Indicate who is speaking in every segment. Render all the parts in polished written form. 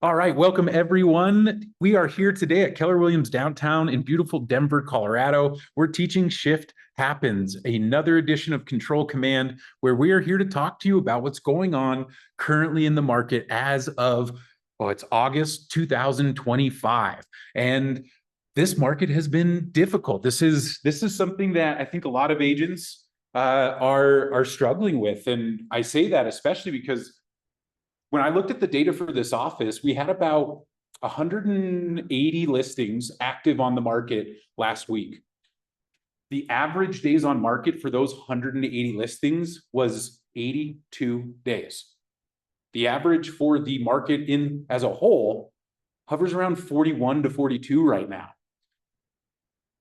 Speaker 1: All right, welcome everyone. We are here today at Keller Williams downtown in beautiful Denver, Colorado. We're teaching Shift Happens, another edition of Control Command, where we are here to talk to you about what's going on currently in the market as of, it's August 2025. And this market has been difficult. This is something that I think a lot of agents are struggling with. And I say that especially because when I looked at the data for this office, we had about 180 listings active on the market last week. The average days on market for those 180 listings was 82 days. The average for the market as a whole hovers around 41 to 42 right now.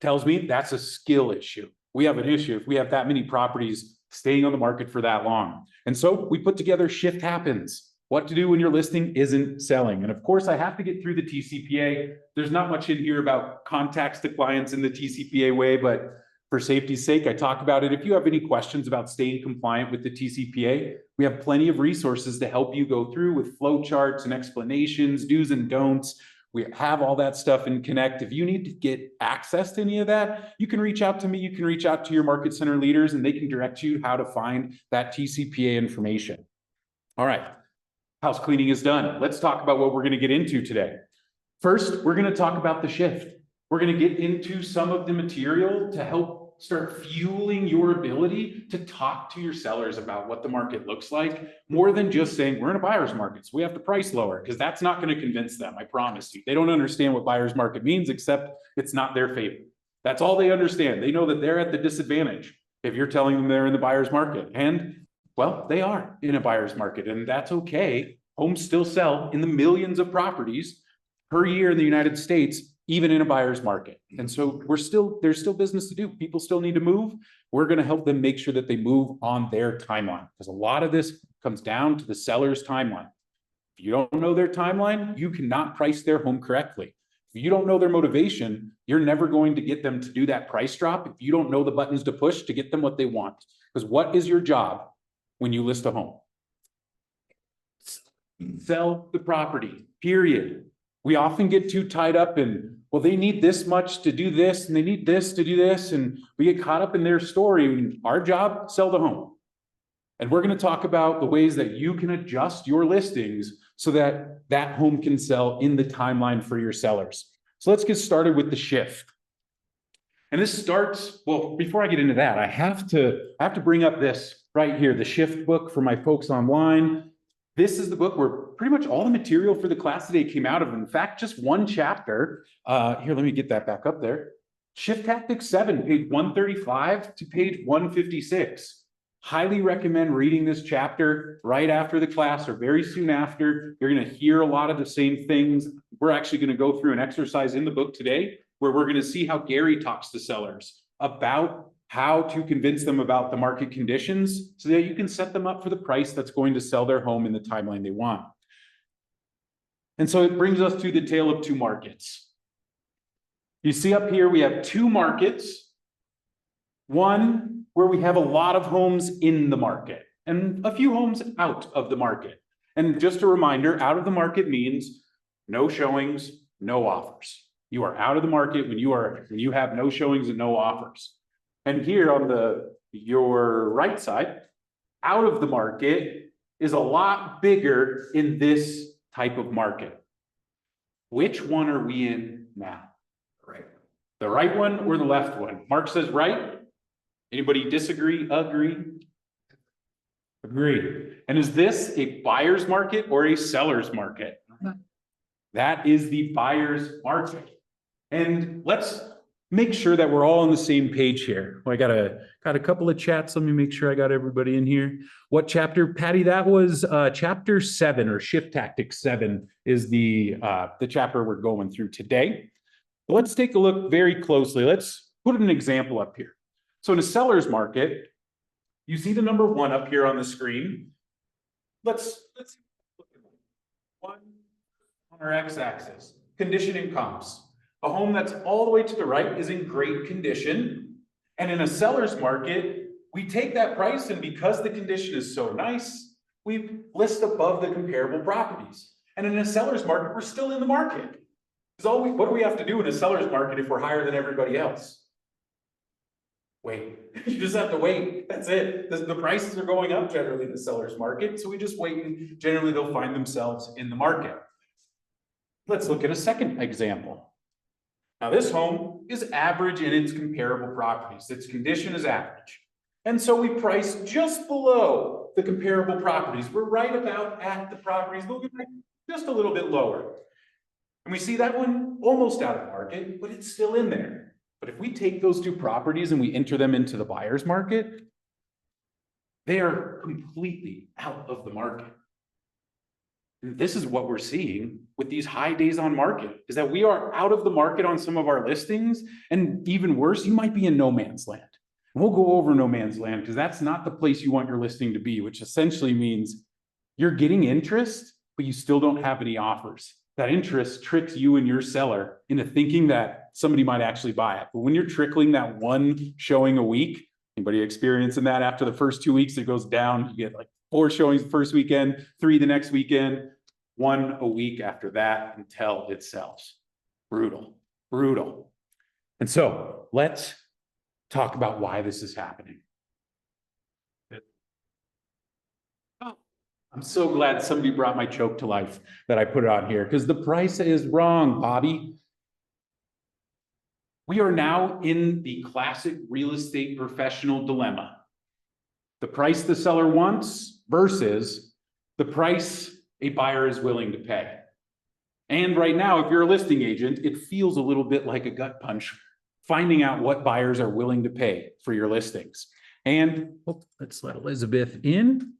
Speaker 1: Tells me that's a skill issue. We have an issue if we have that many properties staying on the market for that long. And so we put together Shift Happens. What to do when your listing isn't selling. And of course, I have to get through the TCPA. There's not much in here about contacts to clients in the TCPA way, but for safety's sake, I talk about it. If you have any questions about staying compliant with the TCPA, we have plenty of resources to help you go through with flow charts and explanations, do's and don'ts. We have all that stuff in Connect. If you need to get access to any of that, you can reach out to me. You can reach out to your market center leaders and they can direct you how to find that TCPA information. All right. House cleaning is done. Let's talk about what we're going to get into today. First, we're going to talk about the shift. We're going to get into some of the material to help start fueling your ability to talk to your sellers about what the market looks like, more than just saying we're in a buyer's market, so we have to price lower, because that's not going to convince them, I promise you. They don't understand what buyer's market means, except it's not their favor. That's all they understand. They know that they're at the disadvantage if you're telling them they're in the buyer's market. And well, they are in a buyer's market, and that's okay. Homes still sell in the millions of properties per year in the United States, even in a buyer's market. And so there's still business to do. People still need to move. We're going to help them make sure that they move on their timeline, because a lot of this comes down to the seller's timeline. If you don't know their timeline, you cannot price their home correctly. If you don't know their motivation, you're never going to get them to do that price drop if you don't know the buttons to push to get them what they want. Because what is your job when you list a home? Sell the property, period. We often get too tied up in, well, they need this much to do this, and they need this to do this, and we get caught up in their story. Our job, sell the home. And we're going to talk about the ways that you can adjust your listings so that that home can sell in the timeline for your sellers. So let's get started with the shift. And this starts, well, before I get into that, I have to bring up this right here, the shift book for my folks online. This is the book where pretty much all the material for the class today came out of. In fact, just one chapter. Here, let me get that back up there. Shift Tactics 7, page 135 to page 156. Highly recommend reading this chapter right after the class or very soon after. You're going to hear a lot of the same things. We're actually going to go through an exercise in the book today where we're going to see how Gary talks to sellers about how to convince them about the market conditions so that you can set them up for the price that's going to sell their home in the timeline they want. And so it brings us to the tale of two markets. You see up here, we have two markets. One where we have a lot of homes in the market and a few homes out of the market. And just a reminder, out of the market means no showings, no offers. You are out of the market when you have no showings and no offers. And here on your right side, out of the market is a lot bigger in this type of market. Which one are we in now? Right. The right one or the left one? Mark says right. Anybody disagree? Agree? Agree. And is this a buyer's market or a seller's market? That is the buyer's market. And let's make sure that we're all on the same page here. Well, I got a couple of chats. Let me make sure I got everybody in here. What chapter, Patty? That was chapter 7, or Shift Tactics 7 is the chapter we're going through today. But let's take a look very closely. Let's put an example up here. So in a seller's market, you see the number 1 up here on the screen. Let's look at one on our x-axis, condition and comps. A home that's all the way to the right is in great condition. And in a seller's market, we take that price, and because the condition is so nice, we list above the comparable properties. And in a seller's market, we're still in the market. Because what do we have to do in a seller's market if we're higher than everybody else? Wait. You just have to wait. That's it. The prices are going up generally in the seller's market. So we just wait, and generally they'll find themselves in the market. Let's look at a second example. Now this home is average in its comparable properties. Its condition is average. And so we price just below the comparable properties. We're right about at the properties, but we're just a little bit lower. And we see that one almost out of market, but it's still in there. But if we take those two properties and we enter them into the buyer's market, they are completely out of the market. And this is what we're seeing with these high days on market, is that we are out of the market on some of our listings. And even worse, you might be in no man's land. And we'll go over no man's land because that's not the place you want your listing to be, which essentially means you're getting interest, but you still don't have any offers. That interest tricks you and your seller into thinking that somebody might actually buy it. But when you're trickling that one showing a week, anybody experiencing that after the first 2 weeks, it goes down, you get like 4 showings the first weekend, 3 the next weekend, 1 a week after that until it sells. Brutal, brutal. And so let's talk about why this is happening. I'm so glad somebody brought my choke to life that I put it on here, because the price is wrong, Bobby. We are now in the classic real estate professional dilemma. The price the seller wants versus the price a buyer is willing to pay. And right now, if you're a listing agent, it feels a little bit like a gut punch, finding out what buyers are willing to pay for your listings. And let's let Elizabeth in.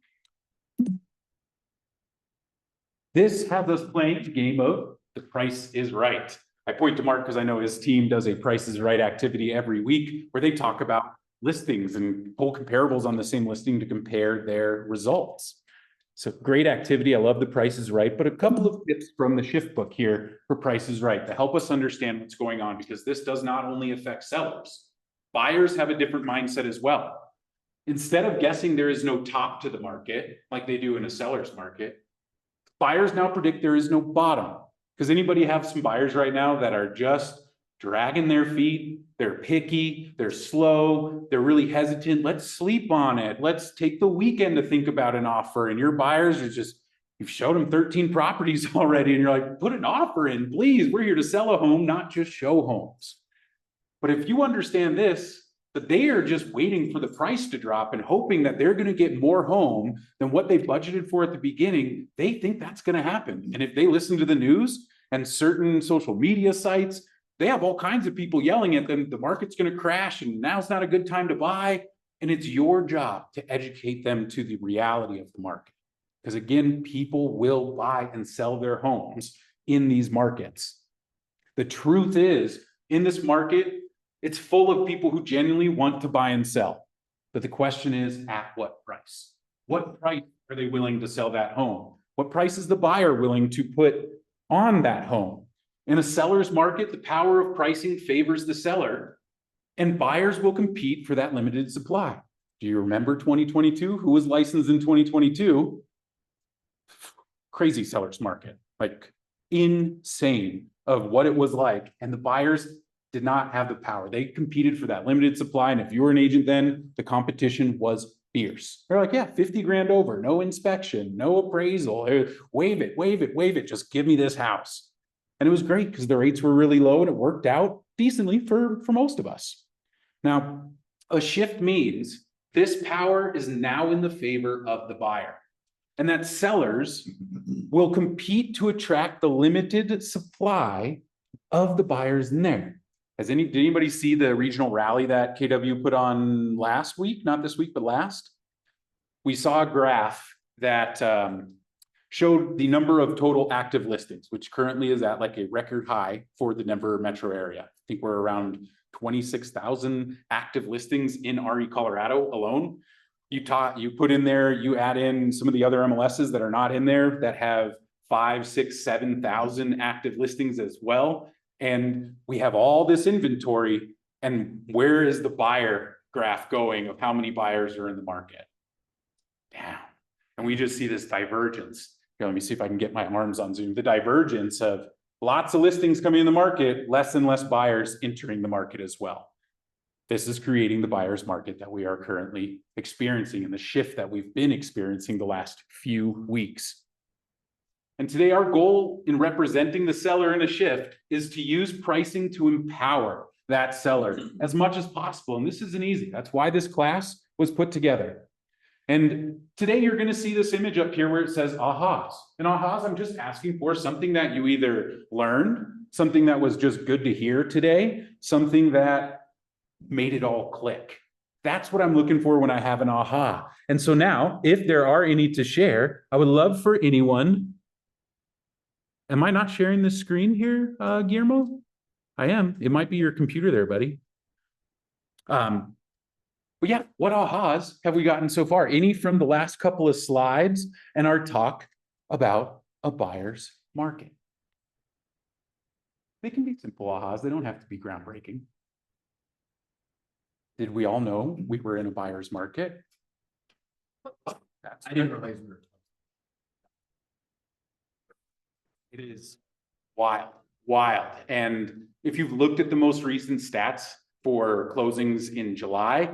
Speaker 1: This has us playing the game of the price is right. I point to Mark because I know his team does a price is right activity every week where they talk about listings and pull comparables on the same listing to compare their results. So great activity. I love the price is right, but a couple of tips from the shift book here for price is right to help us understand what's going on, because this does not only affect sellers. Buyers have a different mindset as well. Instead of guessing there is no top to the market like they do in a seller's market, buyers now predict there is no bottom. Because anybody have some buyers right now that are just dragging their feet, they're picky, they're slow, they're really hesitant. Let's sleep on it. Let's take the weekend to think about an offer. And your buyers are just, you've showed them 13 properties already, and you're like, put an offer in, please. We're here to sell a home, not just show homes. But if you understand this, that they are just waiting for the price to drop and hoping that they're going to get more home than what they budgeted for at the beginning, they think that's going to happen. And if they listen to the news and certain social media sites, they have all kinds of people yelling at them, the market's going to crash and now's not a good time to buy. And it's your job to educate them to the reality of the market. Because again, people will buy and sell their homes in these markets. The truth is, in this market, it's full of people who genuinely want to buy and sell. But the question is, at what price? What price are they willing to sell that home? What price is the buyer willing to put on that home? In a seller's market, the power of pricing favors the seller, and buyers will compete for that limited supply. Do you remember 2022? Who was licensed in 2022? Crazy seller's market, like insane of what it was like. And the buyers did not have the power. They competed for that limited supply. And if you were an agent then, the competition was fierce. They're like, yeah, 50 grand over, no inspection, no appraisal, waive it, waive it, waive it. Just give me this house. And it was great because the rates were really low and it worked out decently for most of us. Now, a shift means this power is now in the favor of the buyer, and that sellers will compete to attract the limited supply of the buyers in there. Did anybody see the regional rally that KW put on last week? Not this week, but last. We saw a graph that showed the number of total active listings, which currently is at like a record high for the Denver metro area. I think we're around 26,000 active listings in REcolorado alone. You put in there, you add in some of the other MLSs that are not in there that have 5, 6, 7,000 active listings as well. And we have all this inventory, and where is the buyer graph going of how many buyers are in the market? Down. And we just see this divergence. Here, let me see if I can get my arms on Zoom. The divergence of lots of listings coming in the market, less and less buyers entering the market as well. This is creating the buyer's market that we are currently experiencing and the shift that we've been experiencing the last few weeks. And today our goal in representing the seller in a shift is to use pricing to empower that seller as much as possible. And this isn't easy. That's why this class was put together. And today you're going to see this image up here where it says ahas. And ahas, I'm just asking for something that you either learned, something that was just good to hear today, something that made it all click. That's what I'm looking for when I have an aha. And so now, if there are any to share, I would love for anyone. Am I not sharing the screen here, Guillermo? I am. It might be your computer there, buddy. But yeah, what ahas have we gotten so far? Any from the last couple of slides and our talk about a buyer's market? They can be simple ahas. They don't have to be groundbreaking. Did we all know we were in a buyer's market? I didn't realize we were. It is wild, wild. And if you've looked at the most recent stats for closings in July,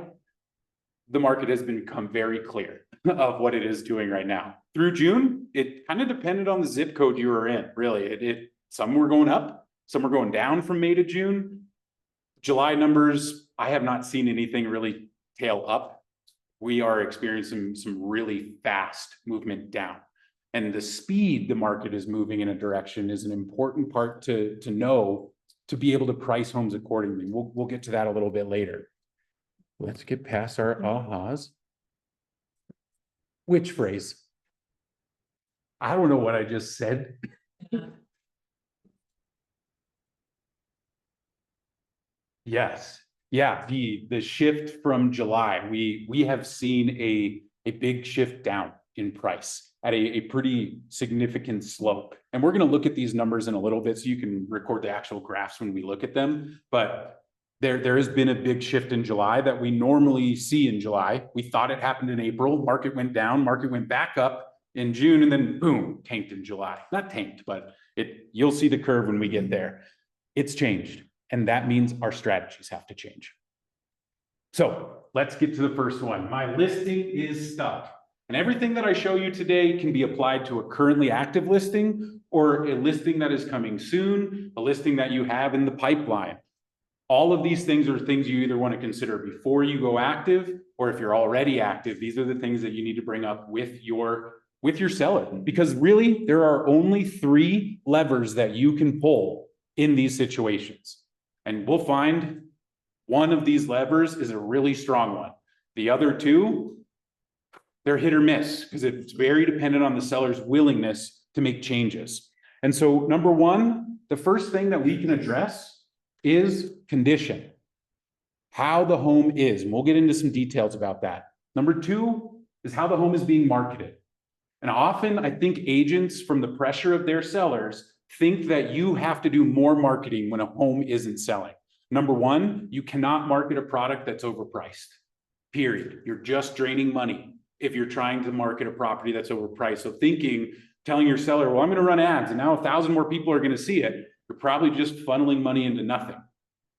Speaker 1: the market has become very clear of what it is doing right now. Through June, it kind of depended on the zip code you were in, really. Some were going up, some were going down from May to June. July numbers, I have not seen anything really tail up. We are experiencing some really fast movement down. And the speed the market is moving in a direction is an important part to know to be able to price homes accordingly. We'll get to that a little bit later. Let's get past our ahas. Which phrase? I don't know what I just said. Yes. Yeah, the shift from July, we have seen a big shift down in price at a pretty significant slope. And we're going to look at these numbers in a little bit so you can record the actual graphs when we look at them. But there has been a big shift in July that we normally see in July. We thought it happened in April. Market went down, market went back up in June, and then boom, tanked in July. Not tanked, but you'll see the curve when we get there. It's changed. And that means our strategies have to change. So let's get to the first one. My listing is stuck. And everything that I show you today can be applied to a currently active listing or a listing that is coming soon, a listing that you have in the pipeline. All of these things are things you either want to consider before you go active, or if you're already active, these are the things that you need to bring up with your seller. Because really, there are only 3 levers that you can pull in these situations. And we'll find one of these levers is a really strong one. The other 2, they're hit or miss because it's very dependent on the seller's willingness to make changes. And so number 1, the first thing that we can address is condition, how the home is. And we'll get into some details about that. Number 2 is how the home is being marketed. And often I think agents, from the pressure of their sellers, think that you have to do more marketing when a home isn't selling. Number 1, you cannot market a product that's overpriced, period. You're just draining money if you're trying to market a property that's overpriced. So telling your seller, well, I'm going to run ads and now 1,000 more people are going to see it. You're probably just funneling money into nothing.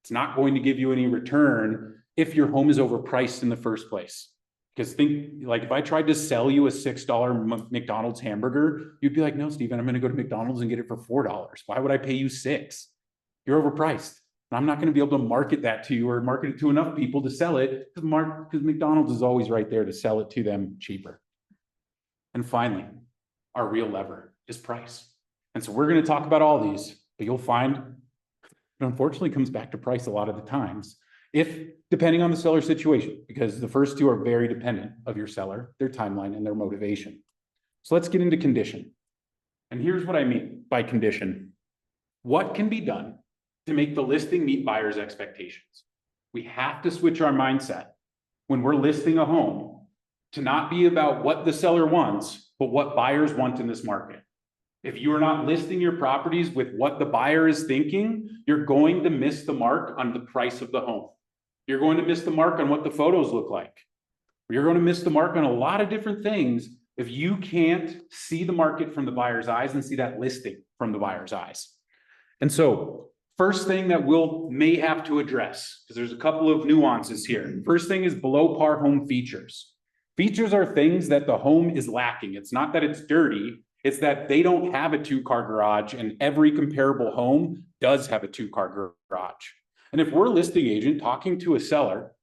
Speaker 1: It's not going to give you any return if your home is overpriced in the first place. Because if I tried to sell you a $6 McDonald's hamburger, you'd be like, no, Steven, I'm going to go to McDonald's and get it for $4. Why would I pay you $6? You're overpriced. And I'm not going to be able to market that to you or market it to enough people to sell it because McDonald's is always right there to sell it to them cheaper. And finally, our real lever is price. And so we're going to talk about all these, but you'll find it unfortunately comes back to price a lot of the times, depending on the seller situation, because the first 2 are very dependent of your seller, their timeline, and their motivation. So let's get into condition. And here's what I mean by condition. What can be done to make the listing meet buyers' expectations? We have to switch our mindset when we're listing a home to not be about what the seller wants, but what buyers want in this market. If you are not listing your properties with what the buyer is thinking, you're going to miss the mark on the price of the home. You're going to miss the mark on what the photos look like. You're going to miss the mark on a lot of different things if you can't see the market from the buyer's eyes and see that listing from the buyer's eyes. And so first thing that we'll may have to address, because there's a couple of nuances here. First thing is below par home features. Features are things that the home is lacking. It's not that it's dirty, it's that they don't have a 2-car garage, and every comparable home does have a 2-car garage. And if we're a listing agent talking to a seller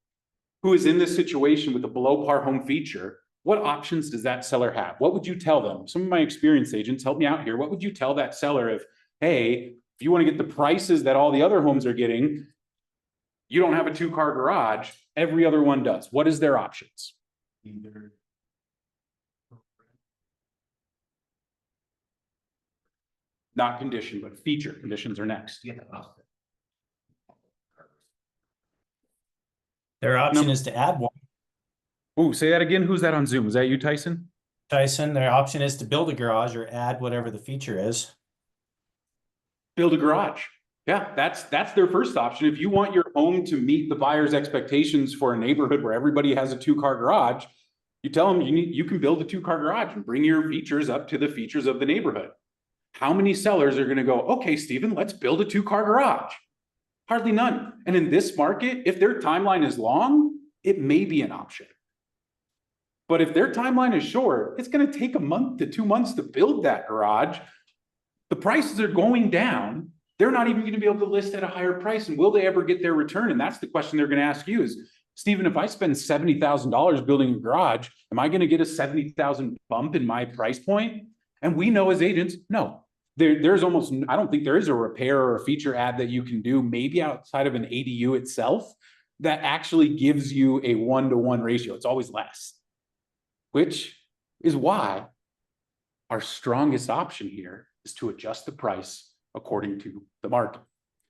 Speaker 1: who is in this situation with a below par home feature, what options does that seller have? What would you tell them? Some of my experienced agents, help me out here. What would you tell that seller if, hey, if you want to get the prices that all the other homes are getting, you don't have a 2-car garage, every other one does. What is their options? Either not condition, but feature. Conditions are next. Yeah.
Speaker 2: Their option is to add one.
Speaker 1: Oh, say that again. Who's that on Zoom? Is that you, Tyson?
Speaker 2: Tyson, their option is to build a garage or add whatever the feature is.
Speaker 1: Build a garage. Yeah, that's their first option. If you want your home to meet the buyer's expectations for a neighborhood where everybody has a 2-car garage, you tell them you can build a 2-car garage and bring your features up to the features of the neighborhood. How many sellers are going to go, okay, Steven, let's build a 2-car garage? Hardly none. And in this market, if their timeline is long, it may be an option. But if their timeline is short, it's going to take a month to 2 months to build that garage. The prices are going down. They're not even going to be able to list at a higher price. And will they ever get their return? And that's the question they're going to ask you is, Steven, if I spend $70,000 building a garage, am I going to get a $70,000 bump in my price point? And we know as agents, no. There's almost, I don't think there is a repair or a feature add that you can do, maybe outside of an ADU itself, that actually gives you a 1-to-1 ratio. It's always less, which is why our strongest option here is to adjust the price according to the market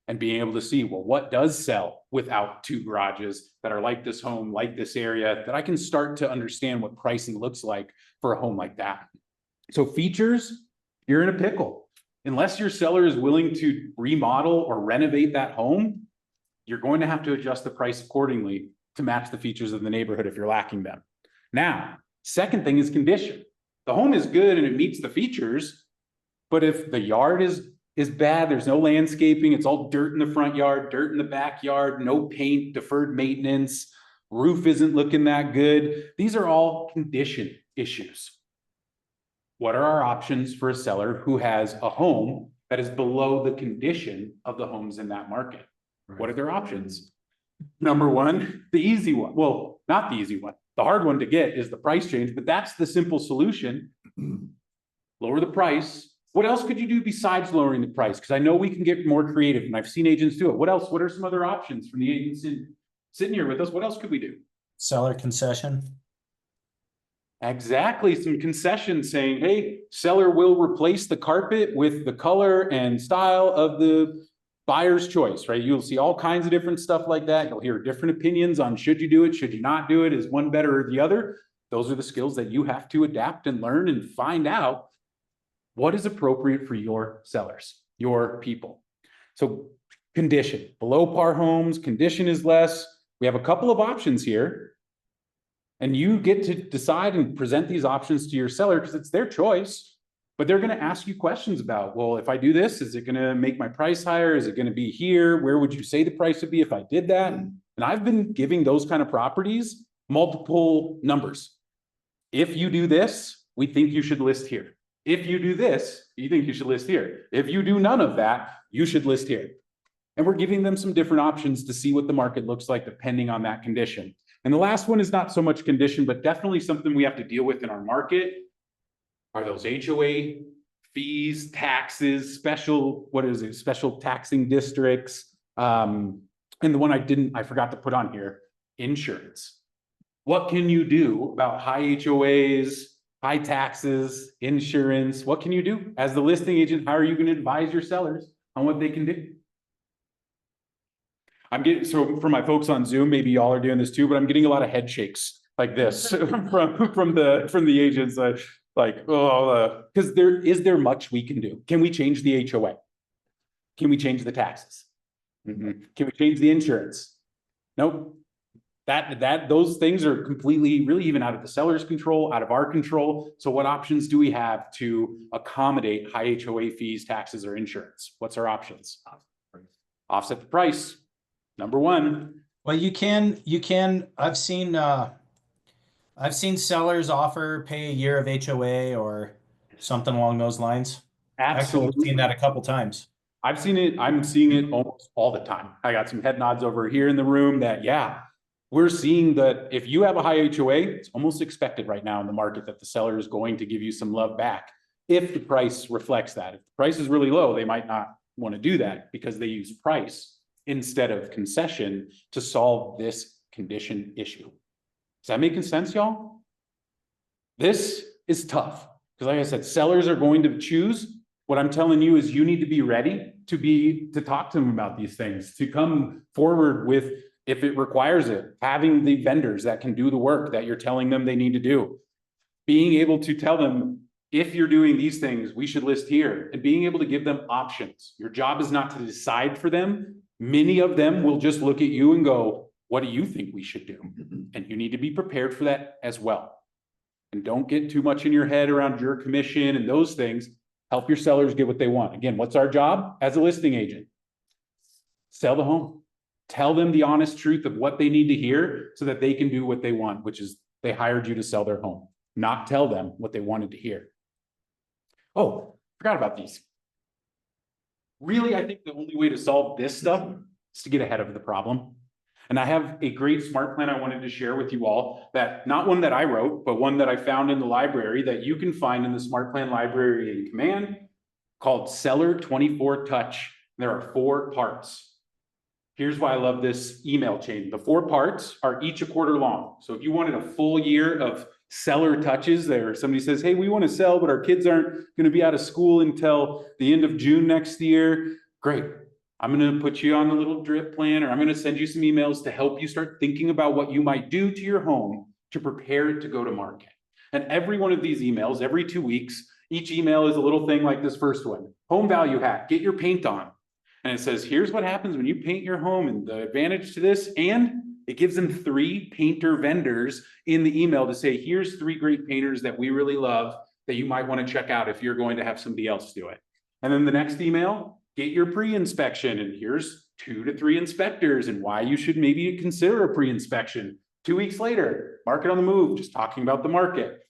Speaker 1: and being able to see, well, what does sell without 2 garages that are like this home, like this area, that I can start to understand what pricing looks like for a home like that. So features, you're in a pickle. Unless your seller is willing to remodel or renovate that home, you're going to have to adjust the price accordingly to match the features of the neighborhood if you're lacking them. Now, second thing is condition. The home is good and it meets the features, but if the yard is bad, there's no landscaping, it's all dirt in the front yard, dirt in the backyard, no paint, deferred maintenance, roof isn't looking that good. These are all condition issues. What are our options for a seller who has a home that is below the condition of the homes in that market? Right. What are their options? Number one, the easy one. Well, not the easy one. The hard one to get is the price change, but that's the simple solution. Lower the price. What else could you do besides lowering the price? Because I know we can get more creative, and I've seen agents do it. What else? What are some other options from the agents sitting here with us? What else could we do?
Speaker 2: Seller concession.
Speaker 1: Exactly, some concessions saying, hey, seller will replace the carpet with the color and style of the buyer's choice, right? You'll see all kinds of different stuff like that. You'll hear different opinions on should you do it, should you not do it, is one better or the other? Those are the skills that you have to adapt and learn and find out what is appropriate for your sellers, your people. So condition, below par homes, condition is less. We have a couple of options here. And you get to decide and present these options to your seller because it's their choice, but they're going to ask you questions about, well, if I do this, is it going to make my price higher? Is it going to be here? Where would you say the price would be if I did that? And I've been giving those kind of properties multiple numbers. If you do this, we think you should list here. If you do this, you think you should list here. If you do none of that, you should list here. And we're giving them some different options to see what the market looks like depending on that condition. And the last one is not so much condition, but definitely something we have to deal with in our market are those HOA fees, taxes, special taxing districts. And the one I forgot to put on here, insurance. What can you do about high HOAs, high taxes, insurance? What can you do? As the listing agent, how are you going to advise your sellers on what they can do? I'm getting, so for my folks on Zoom, maybe y'all are doing this too, but I'm getting a lot of head shakes like this from the agents, like, oh, because is there much we can do? Can we change the HOA? Can we change the taxes? Can we change the insurance? Nope. Those things are completely, really even out of the seller's control, out of our control. So what options do we have to accommodate high HOA fees, taxes, or insurance? What's our options? Offset the price. Number one.
Speaker 2: Well, you can, I've seen sellers offer pay a year of HOA or something along those lines. Actually, I've seen that a couple times.
Speaker 1: I've seen it. I'm seeing it almost all the time. I got some head nods over here in the room that, yeah, we're seeing that if you have a high HOA, it's almost expected right now in the market that the seller is going to give you some love back if the price reflects that. If the price is really low, they might not want to do that because they use price instead of concession to solve this condition issue. Is that making sense, y'all? This is tough because, like I said, sellers are going to choose. What I'm telling you is you need to be ready to talk to them about these things, to come forward with, if it requires it, having the vendors that can do the work that you're telling them they need to do. Being able to tell them, if you're doing these things, we should list here, and being able to give them options. Your job is not to decide for them. Many of them will just look at you and go, what do you think we should do? And you need to be prepared for that as well. And don't get too much in your head around your commission and those things. Help your sellers get what they want. Again, what's our job as a listing agent? Sell the home. Tell them the honest truth of what they need to hear so that they can do what they want, which is they hired you to sell their home, not tell them what they wanted to hear. Oh, forgot about these. Really, I think the only way to solve this stuff is to get ahead of the problem. And I have a great smart plan I wanted to share with you all, that not one that I wrote, but one that I found in the library that you can find in the smart plan library in Command, called Seller 24 Touch. There are 4 parts. Here's why I love this email chain. The 4 parts are each a quarter long. So if you wanted a full year of seller touches there, somebody says, hey, we want to sell, but our kids aren't going to be out of school until the end of June next year. Great. I'm going to put you on a little drip plan, or I'm going to send you some emails to help you start thinking about what you might do to your home to prepare it to go to market. And every one of these emails, every 2 weeks, each email is a little thing like this first one. Home value hack, get your paint on. And it says, here's what happens when you paint your home and the advantage to this. And it gives them 3 painter vendors in the email to say, here's 3 great painters that we really love that you might want to check out if you're going to have somebody else do it. And then the next email, get your pre-inspection. And here's 2 to 3 inspectors and why you should maybe consider a pre-inspection. 2 weeks later, market on the move, just talking about the market.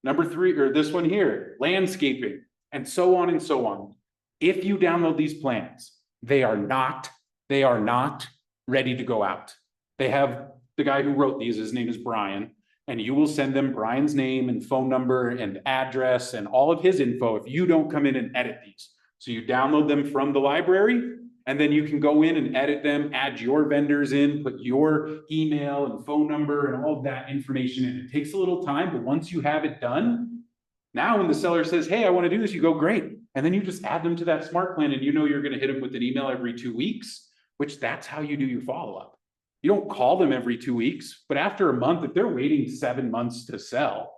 Speaker 1: Number 3, or this one here, landscaping, and so on and so on. If you download these plans, they are not ready to go out. They have the guy who wrote these, his name is Brian, and you will send them Brian's name and phone number and address and all of his info if you don't come in and edit these. So you download them from the library, and then you can go in and edit them, add your vendors in, put your email and phone number and all of that information in. It takes a little time, but once you have it done, now when the seller says, hey, I want to do this, you go, great. And then you just add them to that smart plan, and you know you're going to hit them with an email every 2 weeks, which that's how you do your follow-up. You don't call them every 2 weeks, but after a month, if they're waiting 7 months to sell,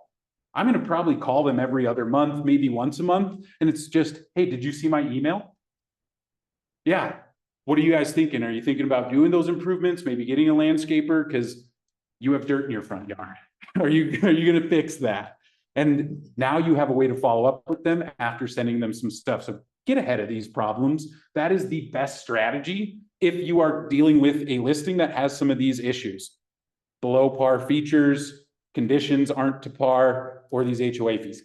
Speaker 1: I'm going to probably call them every other month, maybe once a month. And it's just, hey, did you see my email? Yeah. What are you guys thinking? Are you thinking about doing those improvements? Maybe getting a landscaper because you have dirt in your front yard. Are you going to fix that? And now you have a way to follow up with them after sending them some stuff. So get ahead of these problems. That is the best strategy if you are dealing with a listing that has some of these issues. Below par features, conditions aren't to par, or these HOA fees.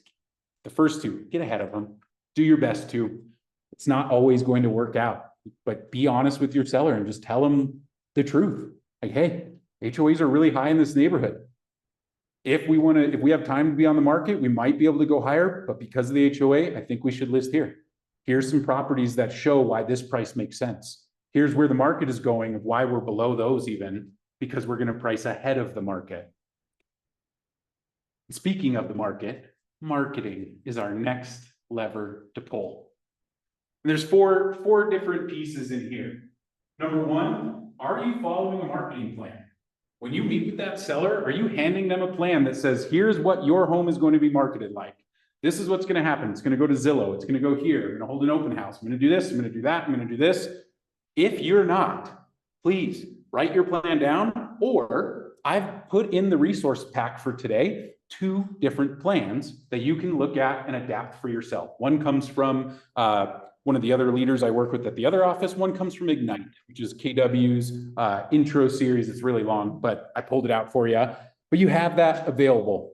Speaker 1: The first 2, get ahead of them. Do your best to. It's not always going to work out, but be honest with your seller and just tell them the truth. Like, hey, HOAs are really high in this neighborhood. If we have time to be on the market, we might be able to go higher, but because of the HOA, I think we should list here. Here's some properties that show why this price makes sense. Here's where the market is going, of why we're below those even, because we're going to price ahead of the market. Speaking of the market, marketing is our next lever to pull. And there's four different pieces in here. Number 1, are you following a marketing plan? When you meet with that seller, are you handing them a plan that says, here's what your home is going to be marketed like? This is what's going to happen. It's going to go to Zillow. It's going to go here. I'm going to hold an open house. I'm going to do this. I'm going to do that. I'm going to do this. If you're not, please write your plan down or I've put in the resource pack for today 2 different plans that you can look at and adapt for yourself. One comes from one of the other leaders I work with at the other office. One comes from Ignite, which is KW's intro series. It's really long, but I pulled it out for you. But you have that available.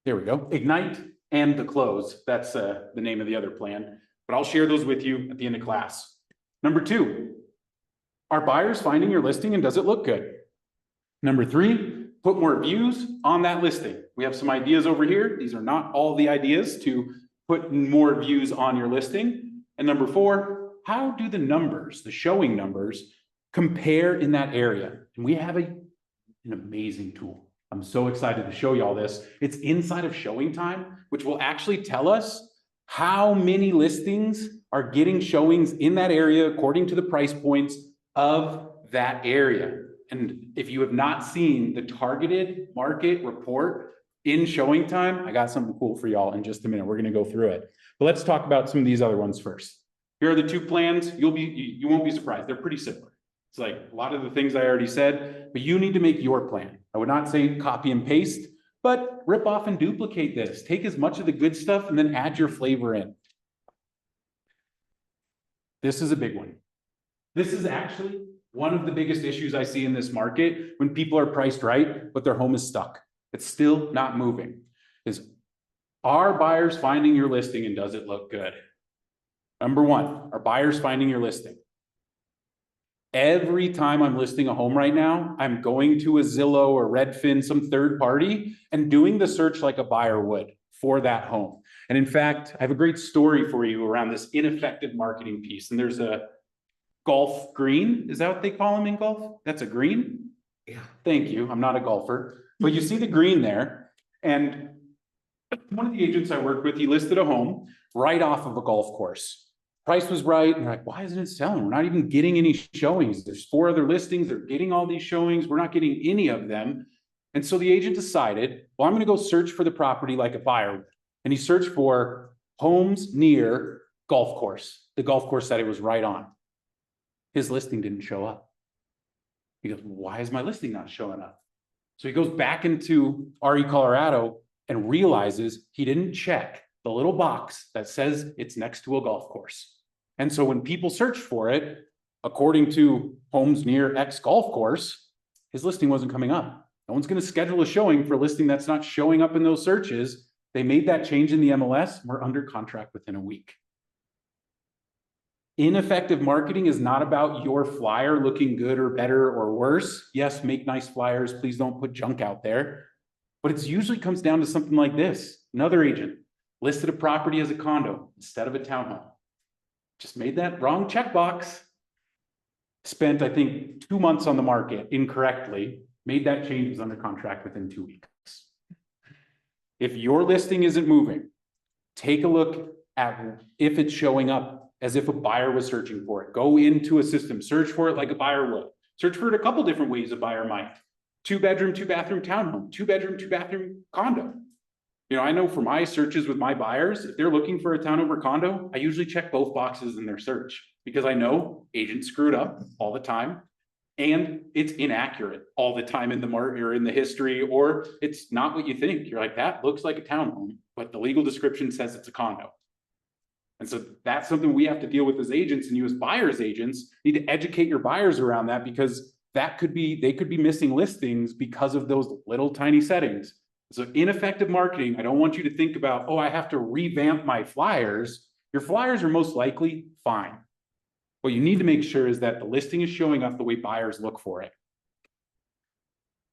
Speaker 1: There we go. Ignite and the close. That's the name of the other plan. But I'll share those with you at the end of class. Number 2, are buyers finding your listing and does it look good? Number 3, put more views on that listing. We have some ideas over here. These are not all the ideas to put more views on your listing. And number 4, how do the numbers, the showing numbers, compare in that area? And we have an amazing tool. I'm so excited to show you all this. It's inside of ShowingTime, which will actually tell us how many listings are getting showings in that area according to the price points of that area. And if you have not seen the targeted market report in ShowingTime, I got something cool for y'all in just a minute. We're going to go through it. But let's talk about some of these other ones first. Here are the 2 plans. You won't be surprised. They're pretty similar. It's like a lot of the things I already said, but you need to make your plan. I would not say copy and paste, but rip off and duplicate this. Take as much of the good stuff and then add your flavor in. This is a big one. This is actually one of the biggest issues I see in this market when people are priced right, but their home is stuck. It's still not moving. Is, are buyers finding your listing and does it look good? Number 1, are buyers finding your listing? Every time I'm listing a home right now, I'm going to a Zillow or Redfin, some third party, and doing the search like a buyer would for that home. And in fact, I have a great story for you around this ineffective marketing piece. And there's a golf green. Is that what they call them in golf? That's a green? Yeah. Thank you. I'm not a golfer. But you see the green there. And one of the agents I worked with, he listed a home right off of a golf course. Price was right. And they're like, why isn't it selling? We're not even getting any showings. There's 4 other listings. They're getting all these showings. We're not getting any of them. And so the agent decided, well, I'm going to go search for the property like a buyer would. And he searched for homes near golf course, the golf course that it was right on. His listing didn't show up. He goes, why is my listing not showing up? So he goes back into REcolorado and realizes he didn't check the little box that says it's next to a golf course. And so when people search for it, according to homes near X golf course, his listing wasn't coming up. No one's going to schedule a showing for a listing that's not showing up in those searches. They made that change in the MLS. We're under contract within a week. Ineffective marketing is not about your flyer looking good or better or worse. Yes, make nice flyers. Please don't put junk out there. But it usually comes down to something like this. Another agent listed a property as a condo instead of a townhome. Just made that wrong checkbox. Spent, I think, 2 months on the market incorrectly. Made that change, was under contract within 2 weeks. If your listing isn't moving, take a look at if it's showing up as if a buyer was searching for it. Go into a system, search for it like a buyer would. Search for it a couple different ways a buyer might. 2-bedroom, 2-bathroom townhome, 2-bedroom, 2-bathroom condo. You know, I know for my searches with my buyers, if they're looking for a town over condo, I usually check both boxes in their search because I know agents screwed up all the time and it's inaccurate all the time in the market or in the history, or it's not what you think. You're like, that looks like a townhome, but the legal description says it's a condo. And so that's something we have to deal with as agents, and you as buyers agents need to educate your buyers around that, because that could be, they could be missing listings because of those little tiny settings. So ineffective marketing, I don't want you to think about, oh, I have to revamp my flyers. Your flyers are most likely fine. What you need to make sure is that the listing is showing up the way buyers look for it.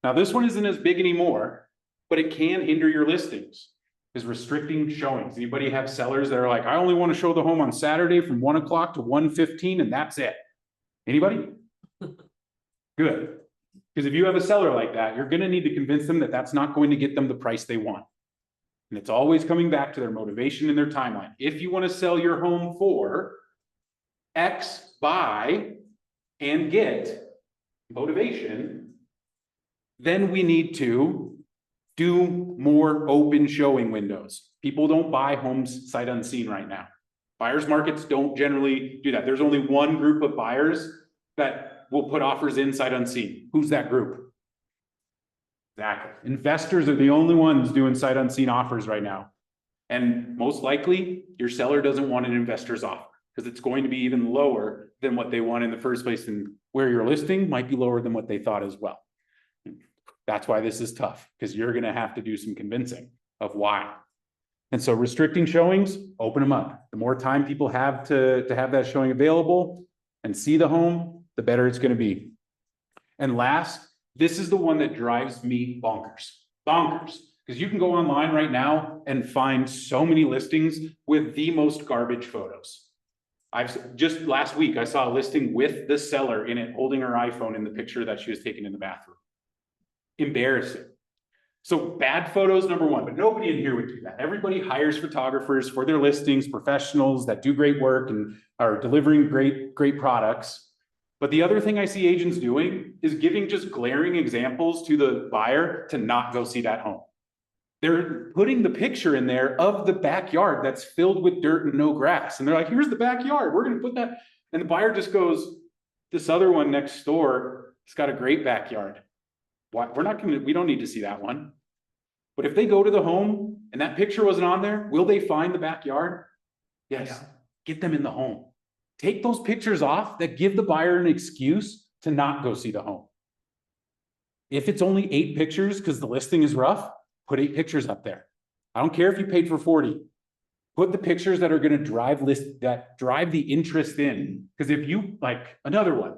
Speaker 1: Now, this one isn't as big anymore, but it can hinder your listings, is restricting showings. Anybody have sellers that are like, I only want to show the home on Saturday from 1 o'clock to 1:15 and that's it? Anybody? Good. Because if you have a seller like that, you're going to need to convince them that that's not going to get them the price they want. And it's always coming back to their motivation and their timeline. If you want to sell your home for X, buy and get motivation, then we need to do more open showing windows. People don't buy homes sight unseen right now. Buyers markets don't generally do that. There's only one group of buyers that will put offers in sight unseen. Who's that group? Exactly. Investors are the only ones doing sight unseen offers right now. And most likely, your seller doesn't want an investor's offer because it's going to be even lower than what they want in the first place, and where you're listing might be lower than what they thought as well. That's why this is tough, because you're going to have to do some convincing of why. And so restricting showings, open them up. The more time people have to have that showing available and see the home, the better it's going to be. And last, this is the one that drives me bonkers. Bonkers. Because you can go online right now and find so many listings with the most garbage photos. Just last week, I saw a listing with the seller in it holding her iPhone in the picture that she was taking in the bathroom. Embarrassing. So bad photos, number one, but nobody in here would do that. Everybody hires photographers for their listings, professionals that do great work and are delivering great products. But the other thing I see agents doing is giving just glaring examples to the buyer to not go see that home. They're putting the picture in there of the backyard that's filled with dirt and no grass. And they're like, here's the backyard. We're going to put that. And the buyer just goes, this other one next door, it's got a great backyard. Why? We don't need to see that one. But if they go to the home and that picture wasn't on there, will they find the backyard? Yes. Yeah. Get them in the home. Take those pictures off that give the buyer an excuse to not go see the home. If it's only 8 pictures because the listing is rough, put 8 pictures up there. I don't care if you paid for 40. Put the pictures that are going to drive the interest in. Because if you, like another one,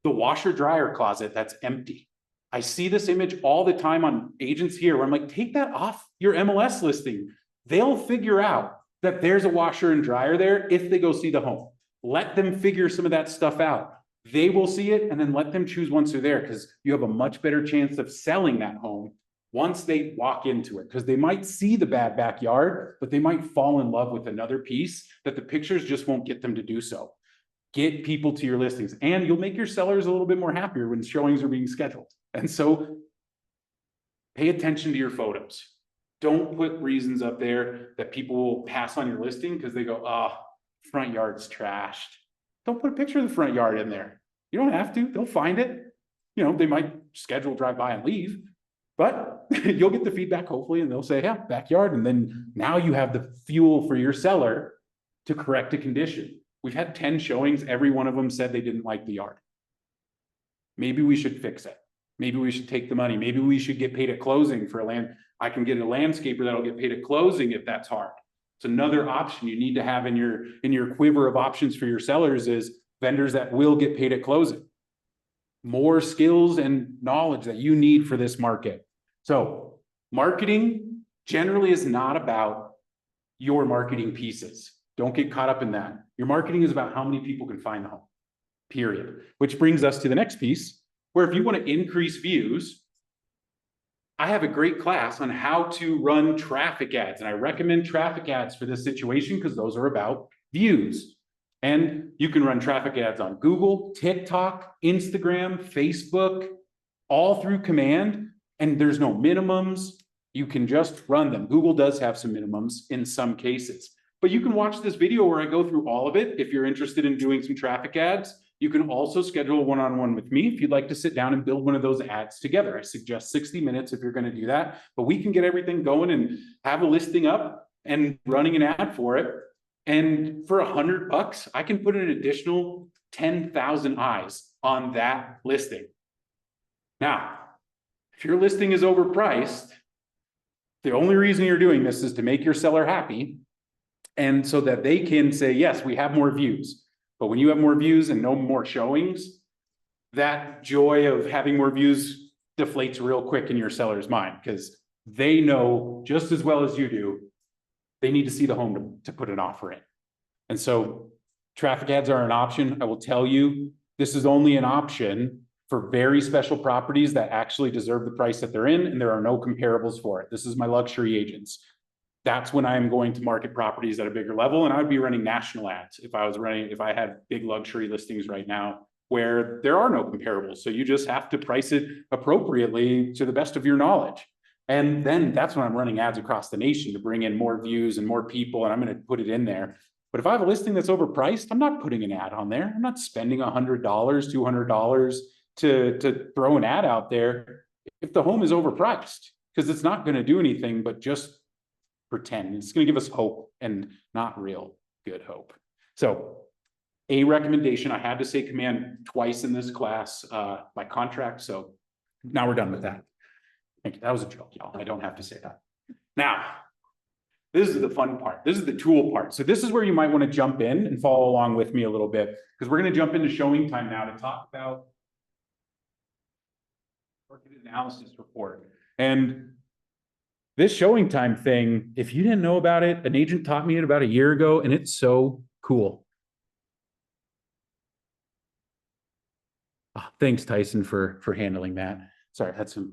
Speaker 1: the washer dryer closet that's empty. I see this image all the time on agents here where I'm like, take that off your MLS listing. They'll figure out that there's a washer and dryer there if they go see the home. Let them figure some of that stuff out. They will see it and then let them choose once they're there, because you have a much better chance of selling that home once they walk into it, because they might see the bad backyard, but they might fall in love with another piece that the pictures just won't get them to do so. Get people to your listings, and you'll make your sellers a little bit more happier when showings are being scheduled. And so pay attention to your photos. Don't put reasons up there that people will pass on your listing because they go, oh, front yard's trashed. Don't put a picture of the front yard in there. You don't have to. They'll find it. You know, they might schedule drive by and leave, but you'll get the feedback hopefully, and they'll say, yeah, backyard. And then now you have the fuel for your seller to correct a condition. We've had 10 showings. Every one of them said they didn't like the yard. Maybe we should fix it. Maybe we should take the money. Maybe we should get paid at closing for a land. I can get a landscaper that'll get paid at closing if that's hard. It's another option you need to have in your quiver of options for your sellers is vendors that will get paid at closing. More skills and knowledge that you need for this market. So marketing generally is not about your marketing pieces. Don't get caught up in that. Your marketing is about how many people can find the home, period. Which brings us to the next piece, where if you want to increase views, I have a great class on how to run traffic ads. And I recommend traffic ads for this situation because those are about views. And you can run traffic ads on Google, TikTok, Instagram, Facebook, all through command. And there's no minimums. You can just run them. Google does have some minimums in some cases. But you can watch this video where I go through all of it. If you're interested in doing some traffic ads, you can also schedule a one-on-one with me if you'd like to sit down and build one of those ads together. I suggest 60 minutes if you're going to do that, but we can get everything going and have a listing up and running an ad for it. And for $100, I can put an additional 10,000 eyes on that listing. Now, if your listing is overpriced, the only reason you're doing this is to make your seller happy. And so that they can say, yes, we have more views. But when you have more views and no more showings, that joy of having more views deflates real quick in your seller's mind, because they know just as well as you do, they need to see the home to put an offer in. And so traffic ads are an option. I will tell you, this is only an option for very special properties that actually deserve the price that they're in, and there are no comparables for it. This is my luxury agents. That's when I'm going to market properties at a bigger level, and I would be running national ads if I had big luxury listings right now where there are no comparables. So you just have to price it appropriately to the best of your knowledge. And then that's when I'm running ads across the nation to bring in more views and more people, and I'm going to put it in there. But if I have a listing that's overpriced, I'm not putting an ad on there. I'm not spending $100, $200 to throw an ad out there if the home is overpriced, because it's not going to do anything but just pretend. It's going to give us hope and not real good hope. So a recommendation, I had to say command twice in this class by contract. So now we're done with that. Thank you. That was a joke, y'all. I don't have to say that. Now, this is the fun part. This is the tool part. So this is where you might want to jump in and follow along with me a little bit, because we're going to jump into ShowingTime now to talk about market analysis report. And this ShowingTime thing, if you didn't know about it, an agent taught me it about a year ago, and it's so cool. Oh, thanks, Tyson, for handling that. Sorry, I had some